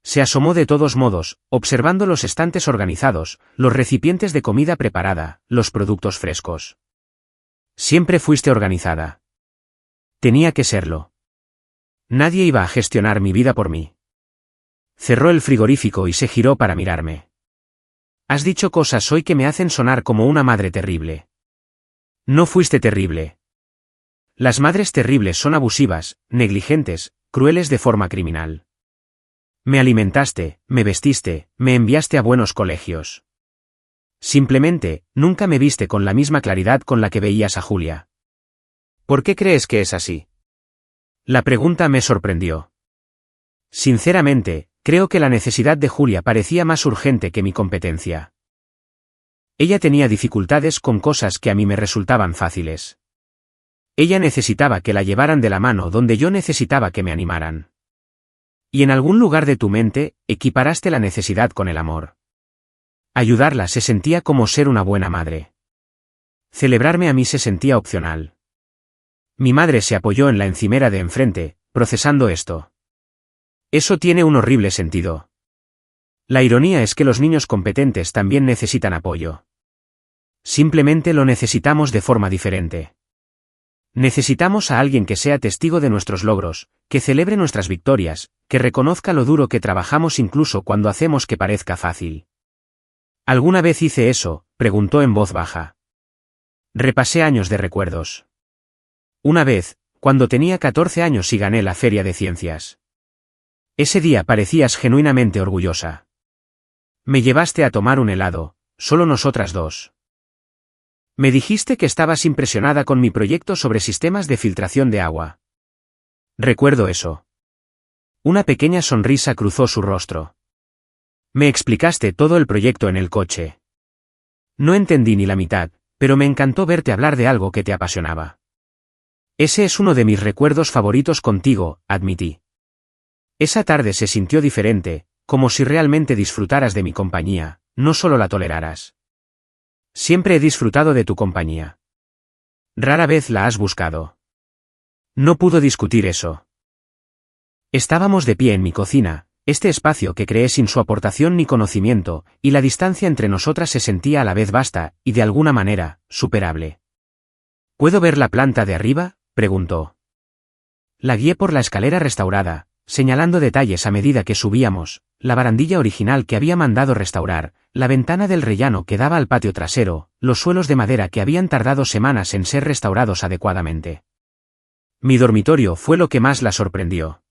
S1: Se asomó de todos modos, observando los estantes organizados, los recipientes de comida preparada, los productos frescos. Siempre fuiste organizada. Tenía que serlo. Nadie iba a gestionar mi vida por mí. Cerró el frigorífico y se giró para mirarme. Has dicho cosas hoy que me hacen sonar como una madre terrible. No fuiste terrible. Las madres terribles son abusivas, negligentes, crueles de forma criminal. Me alimentaste, me vestiste, me enviaste a buenos colegios. Simplemente, nunca me viste con la misma claridad con la que veías a Julia. ¿Por qué crees que es así? La pregunta me sorprendió. Sinceramente, creo que la necesidad de Julia parecía más urgente que mi competencia. Ella tenía dificultades con cosas que a mí me resultaban fáciles. Ella necesitaba que la llevaran de la mano donde yo necesitaba que me animaran. Y en algún lugar de tu mente, equiparaste la necesidad con el amor. Ayudarla se sentía como ser una buena madre. Celebrarme a mí se sentía opcional. Mi madre se apoyó en la encimera de enfrente, procesando esto. Eso tiene un horrible sentido. La ironía es que los niños competentes también necesitan apoyo. Simplemente lo necesitamos de forma diferente. Necesitamos a alguien que sea testigo de nuestros logros, que celebre nuestras victorias, que reconozca lo duro que trabajamos incluso cuando hacemos que parezca fácil. ¿Alguna vez hice eso?, preguntó en voz baja. Repasé años de recuerdos. Una vez, cuando tenía 14 años y gané la feria de ciencias. Ese día parecías genuinamente orgullosa. Me llevaste a tomar un helado, solo nosotras dos. Me dijiste que estabas impresionada con mi proyecto sobre sistemas de filtración de agua. Recuerdo eso. Una pequeña sonrisa cruzó su rostro. Me explicaste todo el proyecto en el coche. No entendí ni la mitad, pero me encantó verte hablar de algo que te apasionaba. Ese es uno de mis recuerdos favoritos contigo, admití. Esa tarde se sintió diferente, como si realmente disfrutaras de mi compañía, no solo la toleraras. Siempre he disfrutado de tu compañía. Rara vez la has buscado. No pudo discutir eso. Estábamos de pie en mi cocina, este espacio que creé sin su aportación ni conocimiento, y la distancia entre nosotras se sentía a la vez vasta, y de alguna manera, superable. ¿Puedo ver la planta de arriba?, preguntó. La guié por la escalera restaurada, señalando detalles a medida que subíamos, la barandilla original que había mandado restaurar, la ventana del rellano que daba al patio trasero, los suelos de madera que habían tardado semanas en ser restaurados adecuadamente. Mi dormitorio fue lo que más la sorprendió.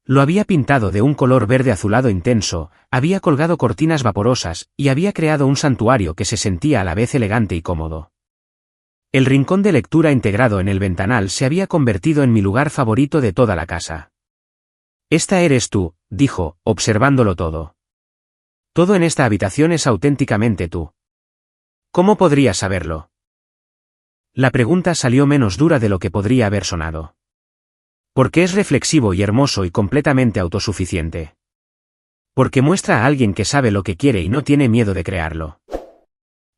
S1: Lo había pintado de un color verde azulado intenso, había colgado cortinas vaporosas, y había creado un santuario que se sentía a la vez elegante y cómodo. El rincón de lectura integrado en el ventanal se había convertido en mi lugar favorito de toda la casa. Esta eres tú, dijo, observándolo todo. Todo en esta habitación es auténticamente tú. ¿Cómo podrías saberlo? La pregunta salió menos dura de lo que podría haber sonado. Porque es reflexivo y hermoso y completamente autosuficiente. Porque muestra a alguien que sabe lo que quiere y no tiene miedo de crearlo.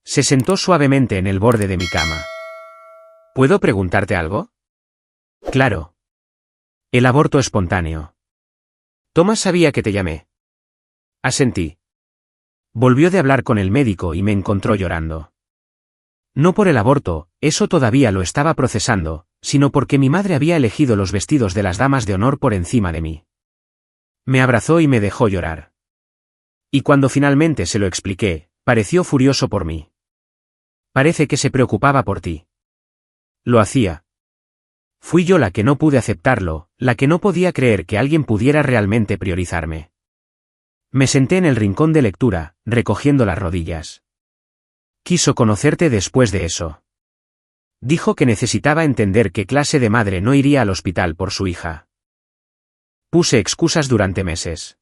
S1: Se sentó suavemente en el borde de mi cama. ¿Puedo preguntarte algo? Claro. El aborto espontáneo. Thomas sabía que te llamé. Asentí. Volvió de hablar con el médico y me encontró llorando. No por el aborto, eso todavía lo estaba procesando, sino porque mi madre había elegido los vestidos de las damas de honor por encima de mí. Me abrazó y me dejó llorar. Y cuando finalmente se lo expliqué, pareció furioso por mí. Parece que se preocupaba por ti. Lo hacía. Fui yo la que no pude aceptarlo, la que no podía creer que alguien pudiera realmente priorizarme. Me senté en el rincón de lectura, recogiendo las rodillas. Quiso conocerte después de eso. Dijo que necesitaba entender qué clase de madre no iría al hospital por su hija. Puse excusas durante meses.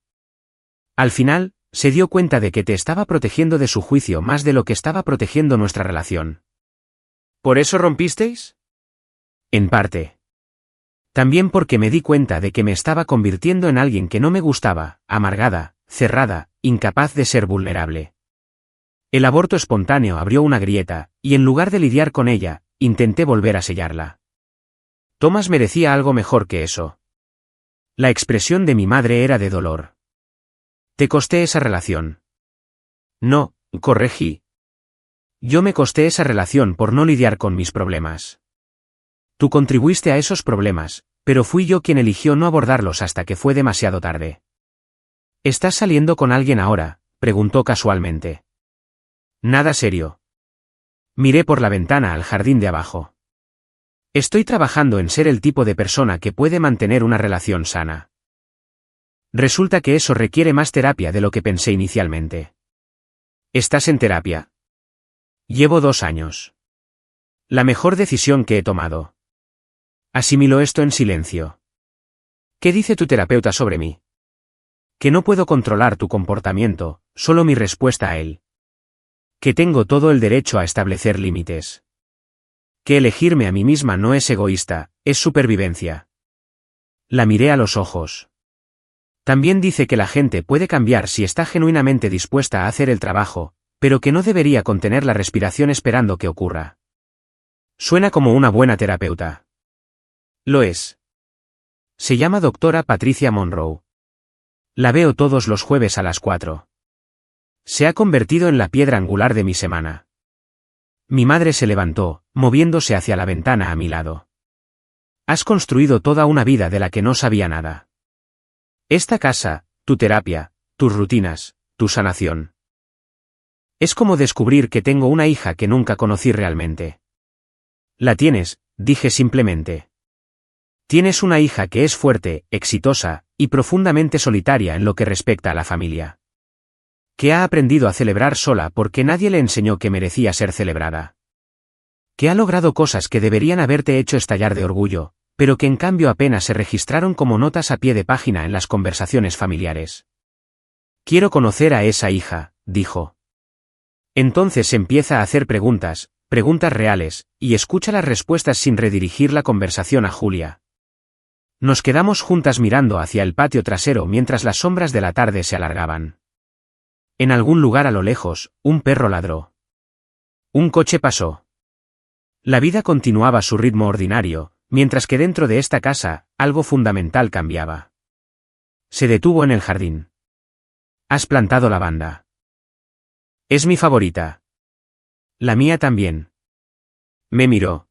S1: Al final, se dio cuenta de que te estaba protegiendo de su juicio más de lo que estaba protegiendo nuestra relación. ¿Por eso rompisteis? En parte. También porque me di cuenta de que me estaba convirtiendo en alguien que no me gustaba, amargada, cerrada, incapaz de ser vulnerable. El aborto espontáneo abrió una grieta, y en lugar de lidiar con ella, intenté volver a sellarla. Thomas merecía algo mejor que eso. La expresión de mi madre era de dolor. Te costé esa relación. No, corregí. Yo me costé esa relación por no lidiar con mis problemas. Tú contribuiste a esos problemas, pero fui yo quien eligió no abordarlos hasta que fue demasiado tarde. ¿Estás saliendo con alguien ahora?, preguntó casualmente. Nada serio. Miré por la ventana al jardín de abajo. Estoy trabajando en ser el tipo de persona que puede mantener una relación sana. Resulta que eso requiere más terapia de lo que pensé inicialmente. ¿Estás en terapia? Llevo 2 años. La mejor decisión que he tomado. Asimiló esto en silencio. ¿Qué dice tu terapeuta sobre mí? Que no puedo controlar tu comportamiento, solo mi respuesta a él. Que tengo todo el derecho a establecer límites. Que elegirme a mí misma no es egoísta, es supervivencia. La miré a los ojos. También dice que la gente puede cambiar si está genuinamente dispuesta a hacer el trabajo, pero que no debería contener la respiración esperando que ocurra. Suena como una buena terapeuta. Lo es. Se llama doctora Patricia Monroe. La veo todos los jueves a las 4. Se ha convertido en la piedra angular de mi semana. Mi madre se levantó, moviéndose hacia la ventana a mi lado. Has construido toda una vida de la que no sabía nada. Esta casa, tu terapia, tus rutinas, tu sanación. Es como descubrir que tengo una hija que nunca conocí realmente. La tienes, dije simplemente. Tienes una hija que es fuerte, exitosa, y profundamente solitaria en lo que respecta a la familia. Que ha aprendido a celebrar sola porque nadie le enseñó que merecía ser celebrada. Que ha logrado cosas que deberían haberte hecho estallar de orgullo, pero que en cambio apenas se registraron como notas a pie de página en las conversaciones familiares. Quiero conocer a esa hija, dijo. Entonces empieza a hacer preguntas reales, y escucha las respuestas sin redirigir la conversación a Julia. Nos quedamos juntas mirando hacia el patio trasero mientras las sombras de la tarde se alargaban. En algún lugar a lo lejos, un perro ladró. Un coche pasó. La vida continuaba su ritmo ordinario, mientras que dentro de esta casa, algo fundamental cambiaba. Se detuvo en el jardín. ¿Has plantado lavanda? Es mi favorita. La mía también. Me miró.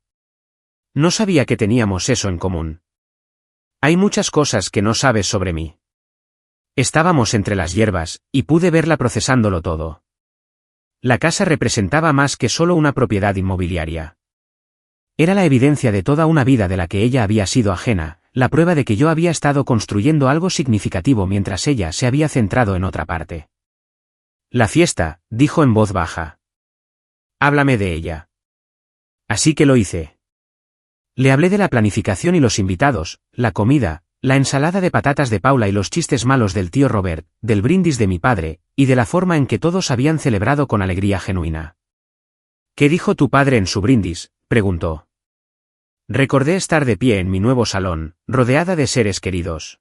S1: No sabía que teníamos eso en común. Hay muchas cosas que no sabes sobre mí. Estábamos entre las hierbas, y pude verla procesándolo todo. La casa representaba más que solo una propiedad inmobiliaria. Era la evidencia de toda una vida de la que ella había sido ajena, la prueba de que yo había estado construyendo algo significativo mientras ella se había centrado en otra parte. La fiesta, dijo en voz baja. Háblame de ella. Así que lo hice. Le hablé de la planificación y los invitados, la comida, la ensalada de patatas de Paula y los chistes malos del tío Robert, del brindis de mi padre, y de la forma en que todos habían celebrado con alegría genuina. ¿Qué dijo tu padre en su brindis?, preguntó. Recordé estar de pie en mi nuevo salón, rodeada de seres queridos.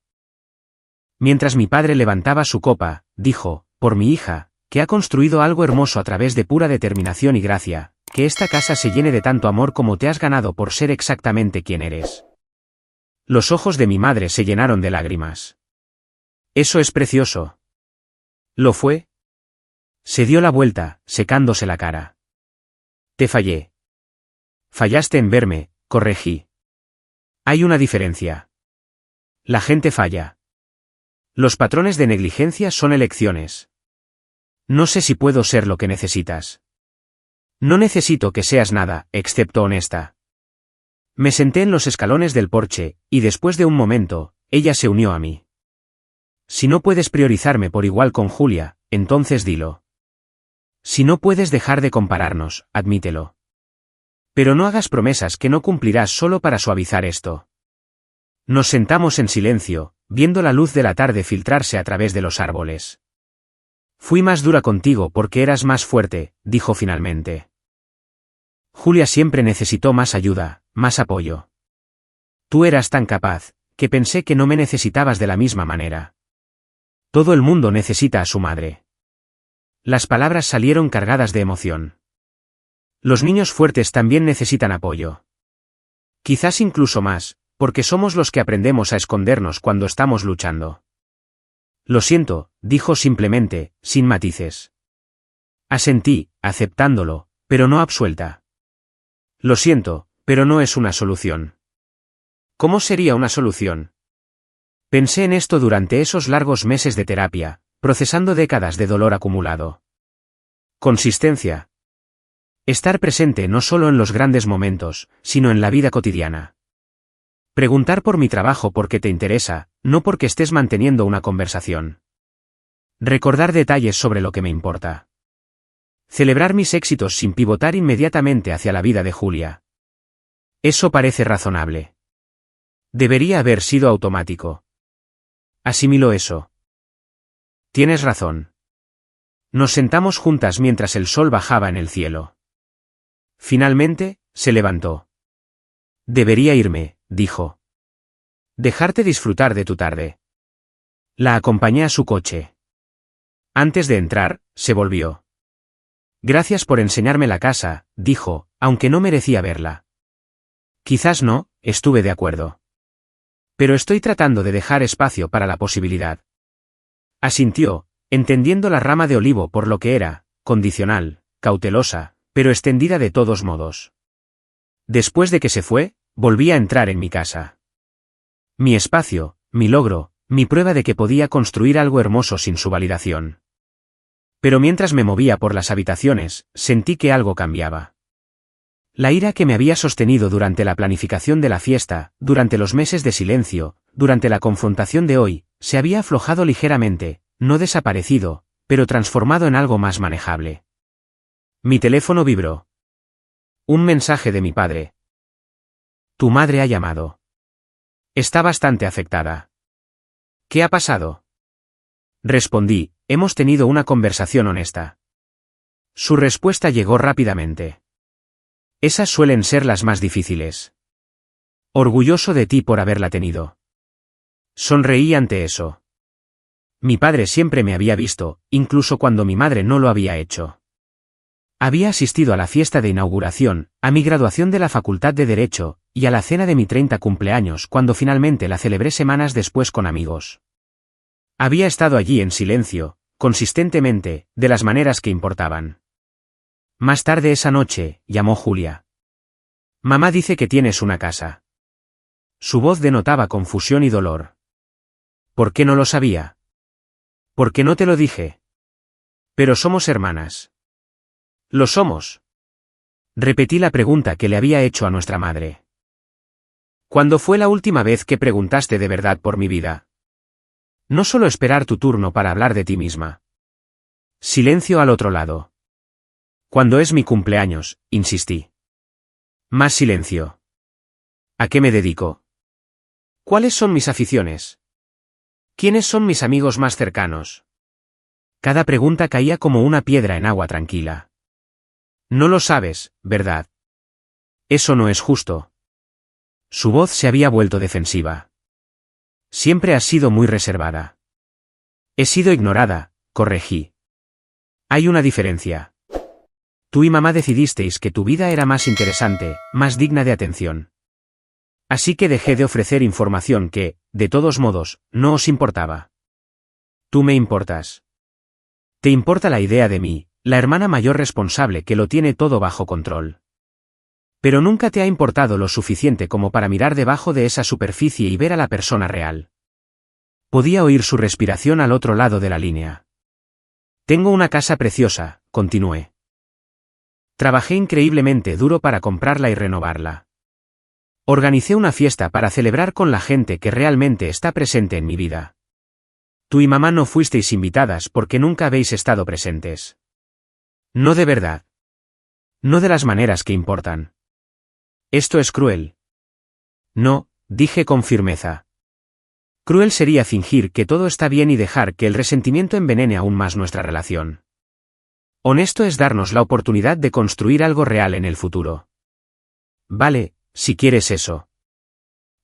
S1: Mientras mi padre levantaba su copa, dijo, por mi hija, que ha construido algo hermoso a través de pura determinación y gracia, que esta casa se llene de tanto amor como te has ganado por ser exactamente quien eres. Los ojos de mi madre se llenaron de lágrimas. Eso es precioso. ¿Lo fue? Se dio la vuelta, secándose la cara. Te fallé. Fallaste en verme, corregí. Hay una diferencia. La gente falla. Los patrones de negligencia son elecciones. No sé si puedo ser lo que necesitas. No necesito que seas nada, excepto honesta. Me senté en los escalones del porche, y después de un momento, ella se unió a mí. Si no puedes priorizarme por igual con Julia, entonces dilo. Si no puedes dejar de compararnos, admítelo. Pero no hagas promesas que no cumplirás solo para suavizar esto. Nos sentamos en silencio, viendo la luz de la tarde filtrarse a través de los árboles. Fui más dura contigo porque eras más fuerte, dijo finalmente. Julia siempre necesitó más ayuda, más apoyo. Tú eras tan capaz, que pensé que no me necesitabas de la misma manera. Todo el mundo necesita a su madre. Las palabras salieron cargadas de emoción. Los niños fuertes también necesitan apoyo. Quizás incluso más, porque somos los que aprendemos a escondernos cuando estamos luchando. Lo siento, dijo simplemente, sin matices. Asentí, aceptándolo, pero no absuelta. Lo siento, pero no es una solución. ¿Cómo sería una solución? Pensé en esto durante esos largos meses de terapia, procesando décadas de dolor acumulado. Consistencia. Estar presente no solo en los grandes momentos, sino en la vida cotidiana. Preguntar por mi trabajo porque te interesa, no porque estés manteniendo una conversación. Recordar detalles sobre lo que me importa. Celebrar mis éxitos sin pivotar inmediatamente hacia la vida de Julia. Eso parece razonable. Debería haber sido automático. Asimiló eso. Tienes razón. Nos sentamos juntas mientras el sol bajaba en el cielo. Finalmente, se levantó. Debería irme, dijo. Dejarte disfrutar de tu tarde. La acompañé a su coche. Antes de entrar, se volvió. Gracias por enseñarme la casa, dijo, aunque no merecía verla. Quizás no, estuve de acuerdo. Pero estoy tratando de dejar espacio para la posibilidad. Asintió, entendiendo la rama de olivo por lo que era, condicional, cautelosa, pero extendida de todos modos. Después de que se fue, volví a entrar en mi casa. Mi espacio, mi logro, mi prueba de que podía construir algo hermoso sin su validación. Pero mientras me movía por las habitaciones, sentí que algo cambiaba. La ira que me había sostenido durante la planificación de la fiesta, durante los meses de silencio, durante la confrontación de hoy, se había aflojado ligeramente, no desaparecido, pero transformado en algo más manejable. Mi teléfono vibró. Un mensaje de mi padre. Tu madre ha llamado. Está bastante afectada. ¿Qué ha pasado? Respondí, hemos tenido una conversación honesta. Su respuesta llegó rápidamente. Esas suelen ser las más difíciles. Orgulloso de ti por haberla tenido. Sonreí ante eso. Mi padre siempre me había visto, incluso cuando mi madre no lo había hecho. Había asistido a la fiesta de inauguración, a mi graduación de la Facultad de Derecho, y a la cena de mi 30 cumpleaños cuando finalmente la celebré semanas después con amigos. Había estado allí en silencio, consistentemente, de las maneras que importaban. Más tarde esa noche, llamó Julia. Mamá dice que tienes una casa. Su voz denotaba confusión y dolor. ¿Por qué no lo sabía? ¿Por qué no te lo dije? Pero somos hermanas. ¿Lo somos? Repetí la pregunta que le había hecho a nuestra madre. ¿Cuándo fue la última vez que preguntaste de verdad por mi vida? No solo esperar tu turno para hablar de ti misma. Silencio al otro lado. Cuando es mi cumpleaños, insistí. Más silencio. ¿A qué me dedico? ¿Cuáles son mis aficiones? ¿Quiénes son mis amigos más cercanos? Cada pregunta caía como una piedra en agua tranquila. No lo sabes, ¿verdad? Eso no es justo. Su voz se había vuelto defensiva. Siempre has sido muy reservada. He sido ignorada, corregí. Hay una diferencia. Tú y mamá decidisteis que tu vida era más interesante, más digna de atención. Así que dejé de ofrecer información que, de todos modos, no os importaba. Tú me importas. Te importa la idea de mí, la hermana mayor responsable que lo tiene todo bajo control. Pero nunca te ha importado lo suficiente como para mirar debajo de esa superficie y ver a la persona real. Podía oír su respiración al otro lado de la línea. Tengo una casa preciosa, continué. Trabajé increíblemente duro para comprarla y renovarla. Organicé una fiesta para celebrar con la gente que realmente está presente en mi vida. Tú y mamá no fuisteis invitadas porque nunca habéis estado presentes. No de verdad. No de las maneras que importan. Esto es cruel. No, dije con firmeza. Cruel sería fingir que todo está bien y dejar que el resentimiento envenene aún más nuestra relación. Honesto es darnos la oportunidad de construir algo real en el futuro. Vale, si quieres eso.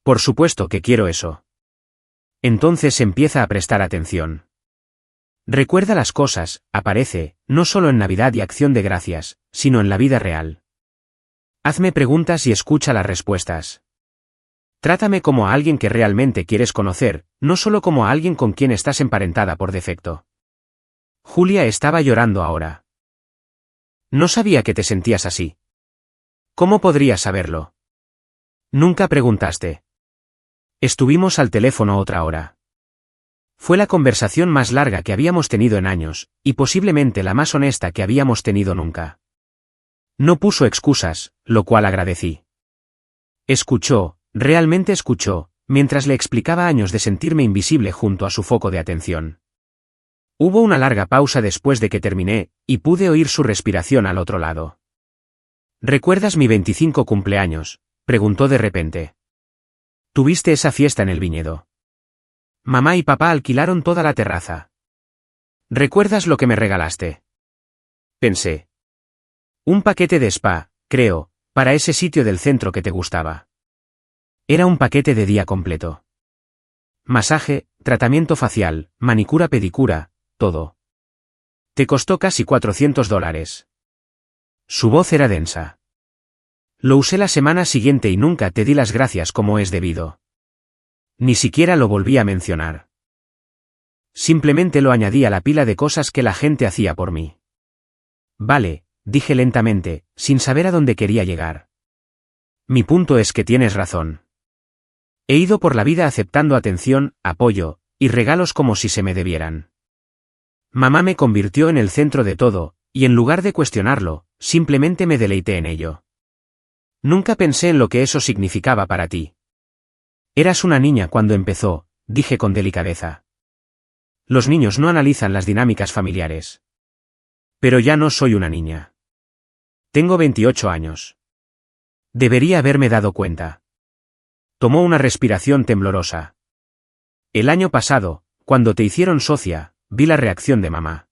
S1: Por supuesto que quiero eso. Entonces empieza a prestar atención. Recuerda las cosas, aparece, no solo en Navidad y Acción de Gracias, sino en la vida real. Hazme preguntas y escucha las respuestas. Trátame como a alguien que realmente quieres conocer, no solo como a alguien con quien estás emparentada por defecto. Julia estaba llorando ahora. No sabía que te sentías así. ¿Cómo podrías saberlo? Nunca preguntaste. Estuvimos al teléfono otra hora. Fue la conversación más larga que habíamos tenido en años, y posiblemente la más honesta que habíamos tenido nunca. No puso excusas, lo cual agradecí. Escuchó, realmente escuchó, mientras le explicaba años de sentirme invisible junto a su foco de atención. Hubo una larga pausa después de que terminé, y pude oír su respiración al otro lado. ¿Recuerdas mi 25 cumpleaños?, preguntó de repente. Tuviste esa fiesta en el viñedo. Mamá y papá alquilaron toda la terraza. ¿Recuerdas lo que me regalaste? Pensé. Un paquete de spa, creo, para ese sitio del centro que te gustaba. Era un paquete de día completo. Masaje, tratamiento facial, manicura pedicura, todo. Te costó casi $400. Su voz era densa. Lo usé la semana siguiente y nunca te di las gracias como es debido. Ni siquiera lo volví a mencionar. Simplemente lo añadí a la pila de cosas que la gente hacía por mí. Vale, dije lentamente, sin saber a dónde quería llegar. Mi punto es que tienes razón. He ido por la vida aceptando atención, apoyo, y regalos como si se me debieran. Mamá me convirtió en el centro de todo, y en lugar de cuestionarlo, simplemente me deleité en ello. Nunca pensé en lo que eso significaba para ti. Eras una niña cuando empezó, dije con delicadeza. Los niños no analizan las dinámicas familiares. Pero ya no soy una niña. Tengo 28 años. Debería haberme dado cuenta. Tomó una respiración temblorosa. El año pasado, cuando te hicieron socia, vi la reacción de mamá.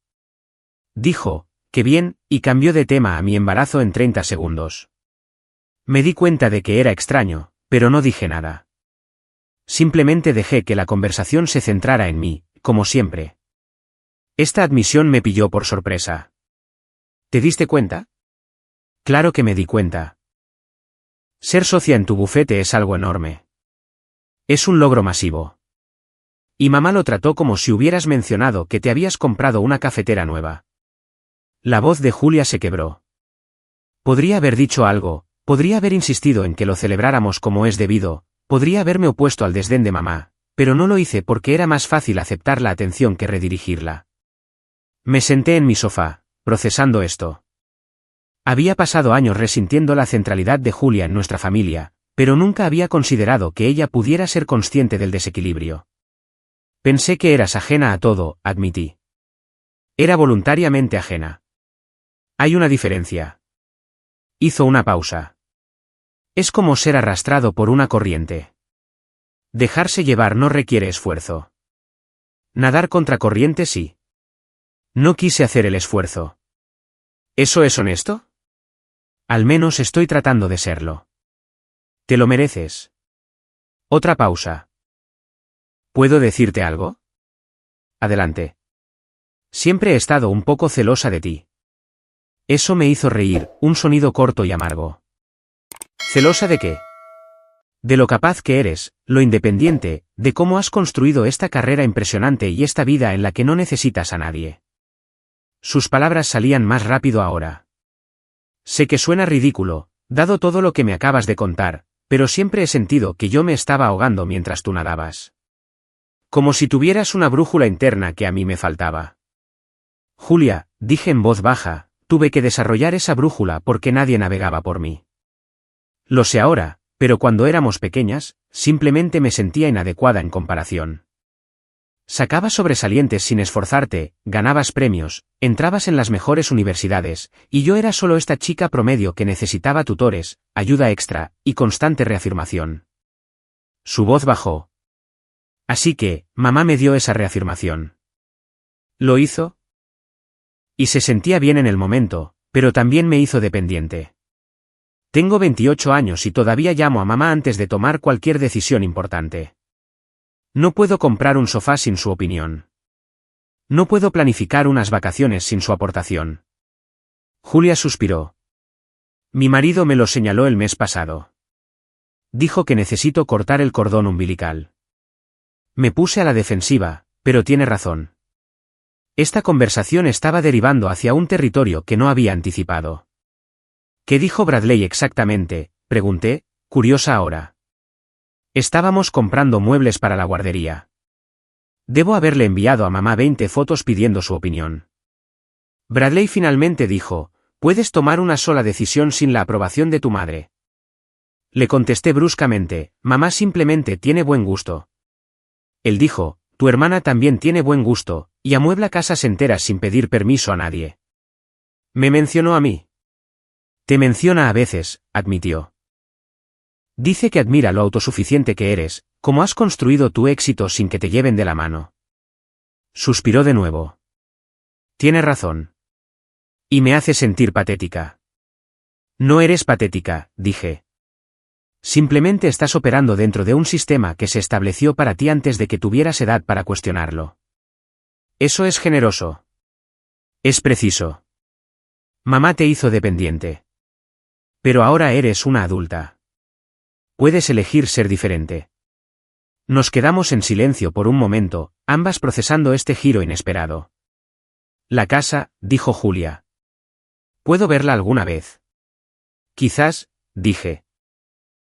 S1: Dijo, qué bien, y cambió de tema a mi embarazo en 30 segundos. Me di cuenta de que era extraño, pero no dije nada. Simplemente dejé que la conversación se centrara en mí, como siempre. Esta admisión me pilló por sorpresa. ¿Te diste cuenta? Claro que me di cuenta. Ser socia en tu bufete es algo enorme. Es un logro masivo. Y mamá lo trató como si hubieras mencionado que te habías comprado una cafetera nueva. La voz de Julia se quebró. Podría haber dicho algo, podría haber insistido en que lo celebráramos como es debido, podría haberme opuesto al desdén de mamá, pero no lo hice porque era más fácil aceptar la atención que redirigirla. Me senté en mi sofá, procesando esto. Había pasado años resintiendo la centralidad de Julia en nuestra familia, pero nunca había considerado que ella pudiera ser consciente del desequilibrio. Pensé que eras ajena a todo, admití. Era voluntariamente ajena. Hay una diferencia. Hizo una pausa. Es como ser arrastrado por una corriente. Dejarse llevar no requiere esfuerzo. Nadar contra corriente sí. No quise hacer el esfuerzo. ¿Eso es honesto? Al menos estoy tratando de serlo. Te lo mereces. Otra pausa. ¿Puedo decirte algo? Adelante. Siempre he estado un poco celosa de ti. Eso me hizo reír, un sonido corto y amargo. ¿Celosa de qué? De lo capaz que eres, lo independiente, de cómo has construido esta carrera impresionante y esta vida en la que no necesitas a nadie. Sus palabras salían más rápido ahora. Sé que suena ridículo, dado todo lo que me acabas de contar, pero siempre he sentido que yo me estaba ahogando mientras tú nadabas. Como si tuvieras una brújula interna que a mí me faltaba. Julia, dije en voz baja, tuve que desarrollar esa brújula porque nadie navegaba por mí. Lo sé ahora, pero cuando éramos pequeñas, simplemente me sentía inadecuada en comparación. Sacabas sobresalientes sin esforzarte, ganabas premios, entrabas en las mejores universidades, y yo era solo esta chica promedio que necesitaba tutores, ayuda extra, y constante reafirmación. Su voz bajó. Así que, mamá me dio esa reafirmación. ¿Lo hizo? Y se sentía bien en el momento, pero también me hizo dependiente. Tengo 28 años y todavía llamo a mamá antes de tomar cualquier decisión importante. No puedo comprar un sofá sin su opinión. No puedo planificar unas vacaciones sin su aportación. Julia suspiró. Mi marido me lo señaló el mes pasado. Dijo que necesito cortar el cordón umbilical. Me puse a la defensiva, pero tiene razón. Esta conversación estaba derivando hacia un territorio que no había anticipado. ¿Qué dijo Bradley exactamente?, pregunté, curiosa ahora. Estábamos comprando muebles para la guardería. Debo haberle enviado a mamá 20 fotos pidiendo su opinión. Bradley finalmente dijo, puedes tomar una sola decisión sin la aprobación de tu madre. Le contesté bruscamente, mamá simplemente tiene buen gusto. Él dijo, tu hermana también tiene buen gusto, y amuebla casas enteras sin pedir permiso a nadie. Me mencionó a mí. Te menciona a veces, admitió. Dice que admira lo autosuficiente que eres, cómo has construido tu éxito sin que te lleven de la mano. Suspiró de nuevo. Tiene razón. Y me hace sentir patética. No eres patética, dije. Simplemente estás operando dentro de un sistema que se estableció para ti antes de que tuvieras edad para cuestionarlo. Eso es generoso. Es preciso. Mamá te hizo dependiente. Pero ahora eres una adulta. Puedes elegir ser diferente. Nos quedamos en silencio por un momento, ambas procesando este giro inesperado. La casa, dijo Julia. ¿Puedo verla alguna vez? Quizás, dije.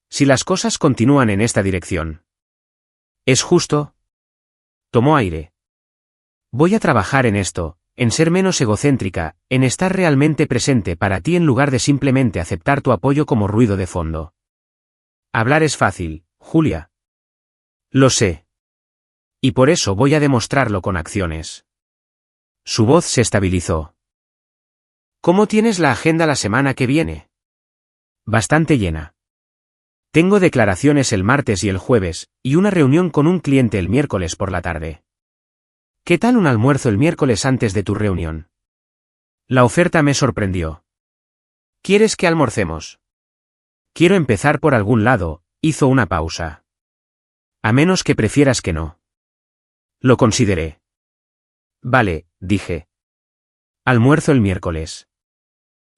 S1: Si las cosas continúan en esta dirección. ¿Es justo? Tomó aire. Voy a trabajar en esto, en ser menos egocéntrica, en estar realmente presente para ti en lugar de simplemente aceptar tu apoyo como ruido de fondo. Hablar es fácil, Julia. Lo sé. Y por eso voy a demostrarlo con acciones. Su voz se estabilizó. ¿Cómo tienes la agenda la semana que viene? Bastante llena. Tengo declaraciones el martes y el jueves, y una reunión con un cliente el miércoles por la tarde. ¿Qué tal un almuerzo el miércoles antes de tu reunión? La oferta me sorprendió. ¿Quieres que almorcemos? Quiero empezar por algún lado, hizo una pausa. A menos que prefieras que no. Lo consideré. Vale, dije. Almuerzo el miércoles.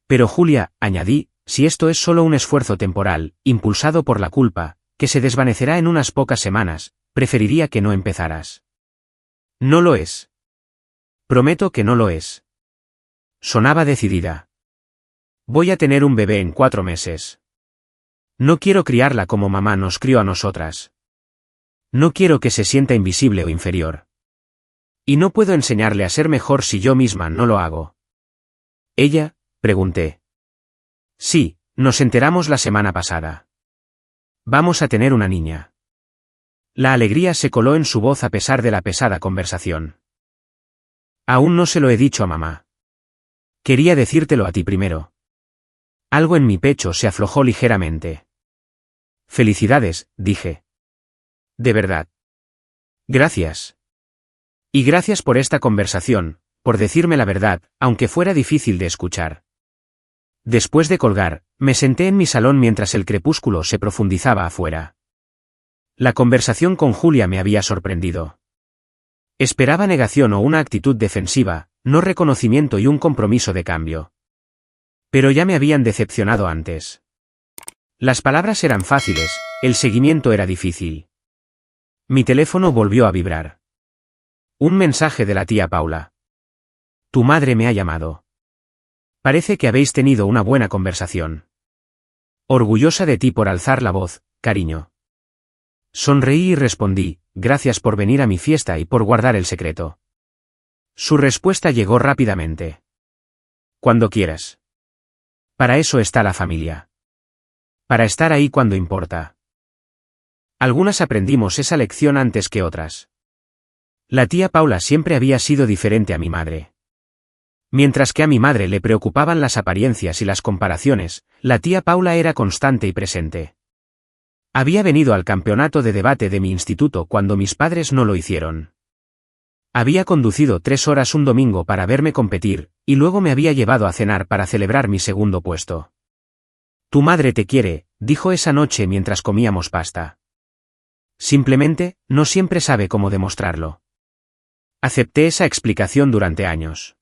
S1: Pero Julia, añadí, si esto es solo un esfuerzo temporal, impulsado por la culpa, que se desvanecerá en unas pocas semanas, preferiría que no empezaras. No lo es. Prometo que no lo es. Sonaba decidida. Voy a tener un bebé en 4 meses. No quiero criarla como mamá nos crió a nosotras. No quiero que se sienta invisible o inferior. Y no puedo enseñarle a ser mejor si yo misma no lo hago. ¿Ella? Pregunté. Sí, nos enteramos la semana pasada. Vamos a tener una niña. La alegría se coló en su voz a pesar de la pesada conversación. Aún no se lo he dicho a mamá. Quería decírtelo a ti primero. Algo en mi pecho se aflojó ligeramente. Felicidades, dije. De verdad. Gracias. Y gracias por esta conversación, por decirme la verdad, aunque fuera difícil de escuchar. Después de colgar, me senté en mi salón mientras el crepúsculo se profundizaba afuera. La conversación con Julia me había sorprendido. Esperaba negación o una actitud defensiva, no reconocimiento y un compromiso de cambio. Pero ya me habían decepcionado antes. Las palabras eran fáciles, el seguimiento era difícil. Mi teléfono volvió a vibrar. Un mensaje de la tía Paula. Tu madre me ha llamado. Parece que habéis tenido una buena conversación. Orgullosa de ti por alzar la voz, cariño. Sonreí y respondí, gracias por venir a mi fiesta y por guardar el secreto. Su respuesta llegó rápidamente. Cuando quieras. Para eso está la familia. Para estar ahí cuando importa. Algunas aprendimos esa lección antes que otras. La tía Paula siempre había sido diferente a mi madre. Mientras que a mi madre le preocupaban las apariencias y las comparaciones, la tía Paula era constante y presente. Había venido al campeonato de debate de mi instituto cuando mis padres no lo hicieron. Había conducido 3 horas un domingo para verme competir, y luego me había llevado a cenar para celebrar mi segundo puesto. Tu madre te quiere, dijo esa noche mientras comíamos pasta. Simplemente, no siempre sabe cómo demostrarlo. Acepté esa explicación durante años.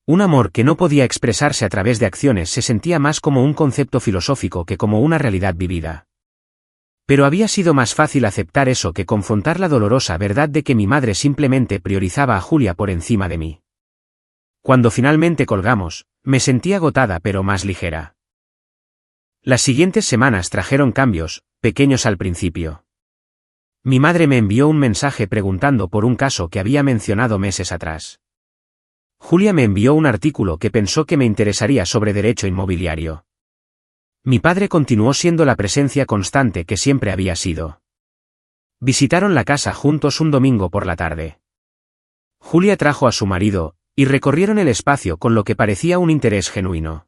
S1: Un amor que no podía expresarse a través de acciones se sentía más como un concepto filosófico que como una realidad vivida. Pero había sido más fácil aceptar eso que confrontar la dolorosa verdad de que mi madre simplemente priorizaba a Julia por encima de mí. Cuando finalmente colgamos, me sentí agotada pero más ligera. Las siguientes semanas trajeron cambios, pequeños al principio. Mi madre me envió un mensaje preguntando por un caso que había mencionado meses atrás. Julia me envió un artículo que pensó que me interesaría sobre derecho inmobiliario. Mi padre continuó siendo la presencia constante que siempre había sido. Visitaron la casa juntos un domingo por la tarde. Julia trajo a su marido, y recorrieron el espacio con lo que parecía un interés genuino.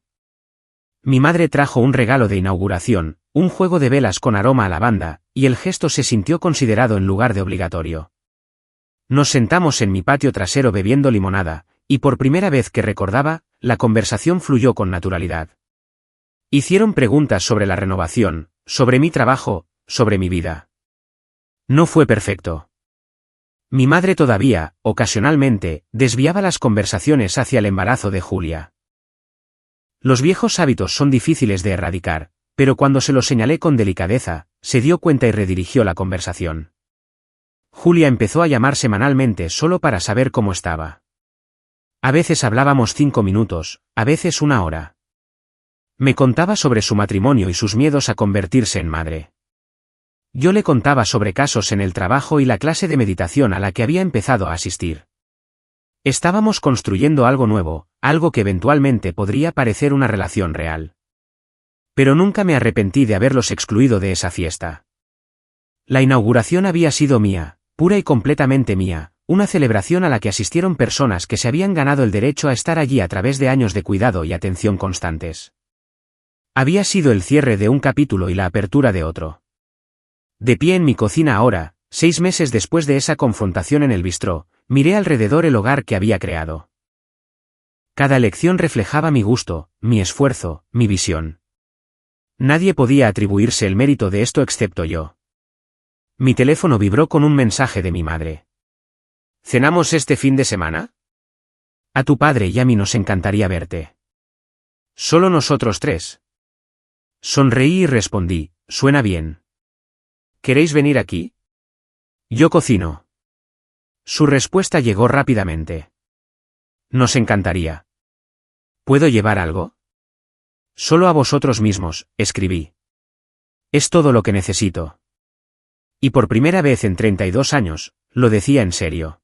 S1: Mi madre trajo un regalo de inauguración, un juego de velas con aroma a lavanda, y el gesto se sintió considerado en lugar de obligatorio. Nos sentamos en mi patio trasero bebiendo limonada, y por primera vez que recordaba, la conversación fluyó con naturalidad. Hicieron preguntas sobre la renovación, sobre mi trabajo, sobre mi vida. No fue perfecto. Mi madre todavía, ocasionalmente, desviaba las conversaciones hacia el embarazo de Julia. Los viejos hábitos son difíciles de erradicar, pero cuando se los señalé con delicadeza, se dio cuenta y redirigió la conversación. Julia empezó a llamar semanalmente solo para saber cómo estaba. A veces hablábamos 5 minutos, a veces 1 hora. Me contaba sobre su matrimonio y sus miedos a convertirse en madre. Yo le contaba sobre casos en el trabajo y la clase de meditación a la que había empezado a asistir. Estábamos construyendo algo nuevo, algo que eventualmente podría parecer una relación real. Pero nunca me arrepentí de haberlos excluido de esa fiesta. La inauguración había sido mía, pura y completamente mía, una celebración a la que asistieron personas que se habían ganado el derecho a estar allí a través de años de cuidado y atención constantes. Había sido el cierre de un capítulo y la apertura de otro. De pie en mi cocina ahora, 6 meses después de esa confrontación en el bistró, miré alrededor el hogar que había creado. Cada elección reflejaba mi gusto, mi esfuerzo, mi visión. Nadie podía atribuirse el mérito de esto excepto yo. Mi teléfono vibró con un mensaje de mi madre. ¿Cenamos este fin de semana? A tu padre y a mí nos encantaría verte. ¿Solo nosotros 3? Sonreí y respondí, suena bien. ¿Queréis venir aquí? Yo cocino. Su respuesta llegó rápidamente. Nos encantaría. ¿Puedo llevar algo? Solo a vosotros mismos, escribí. Es todo lo que necesito. Y por primera vez en 32 años, lo decía en serio.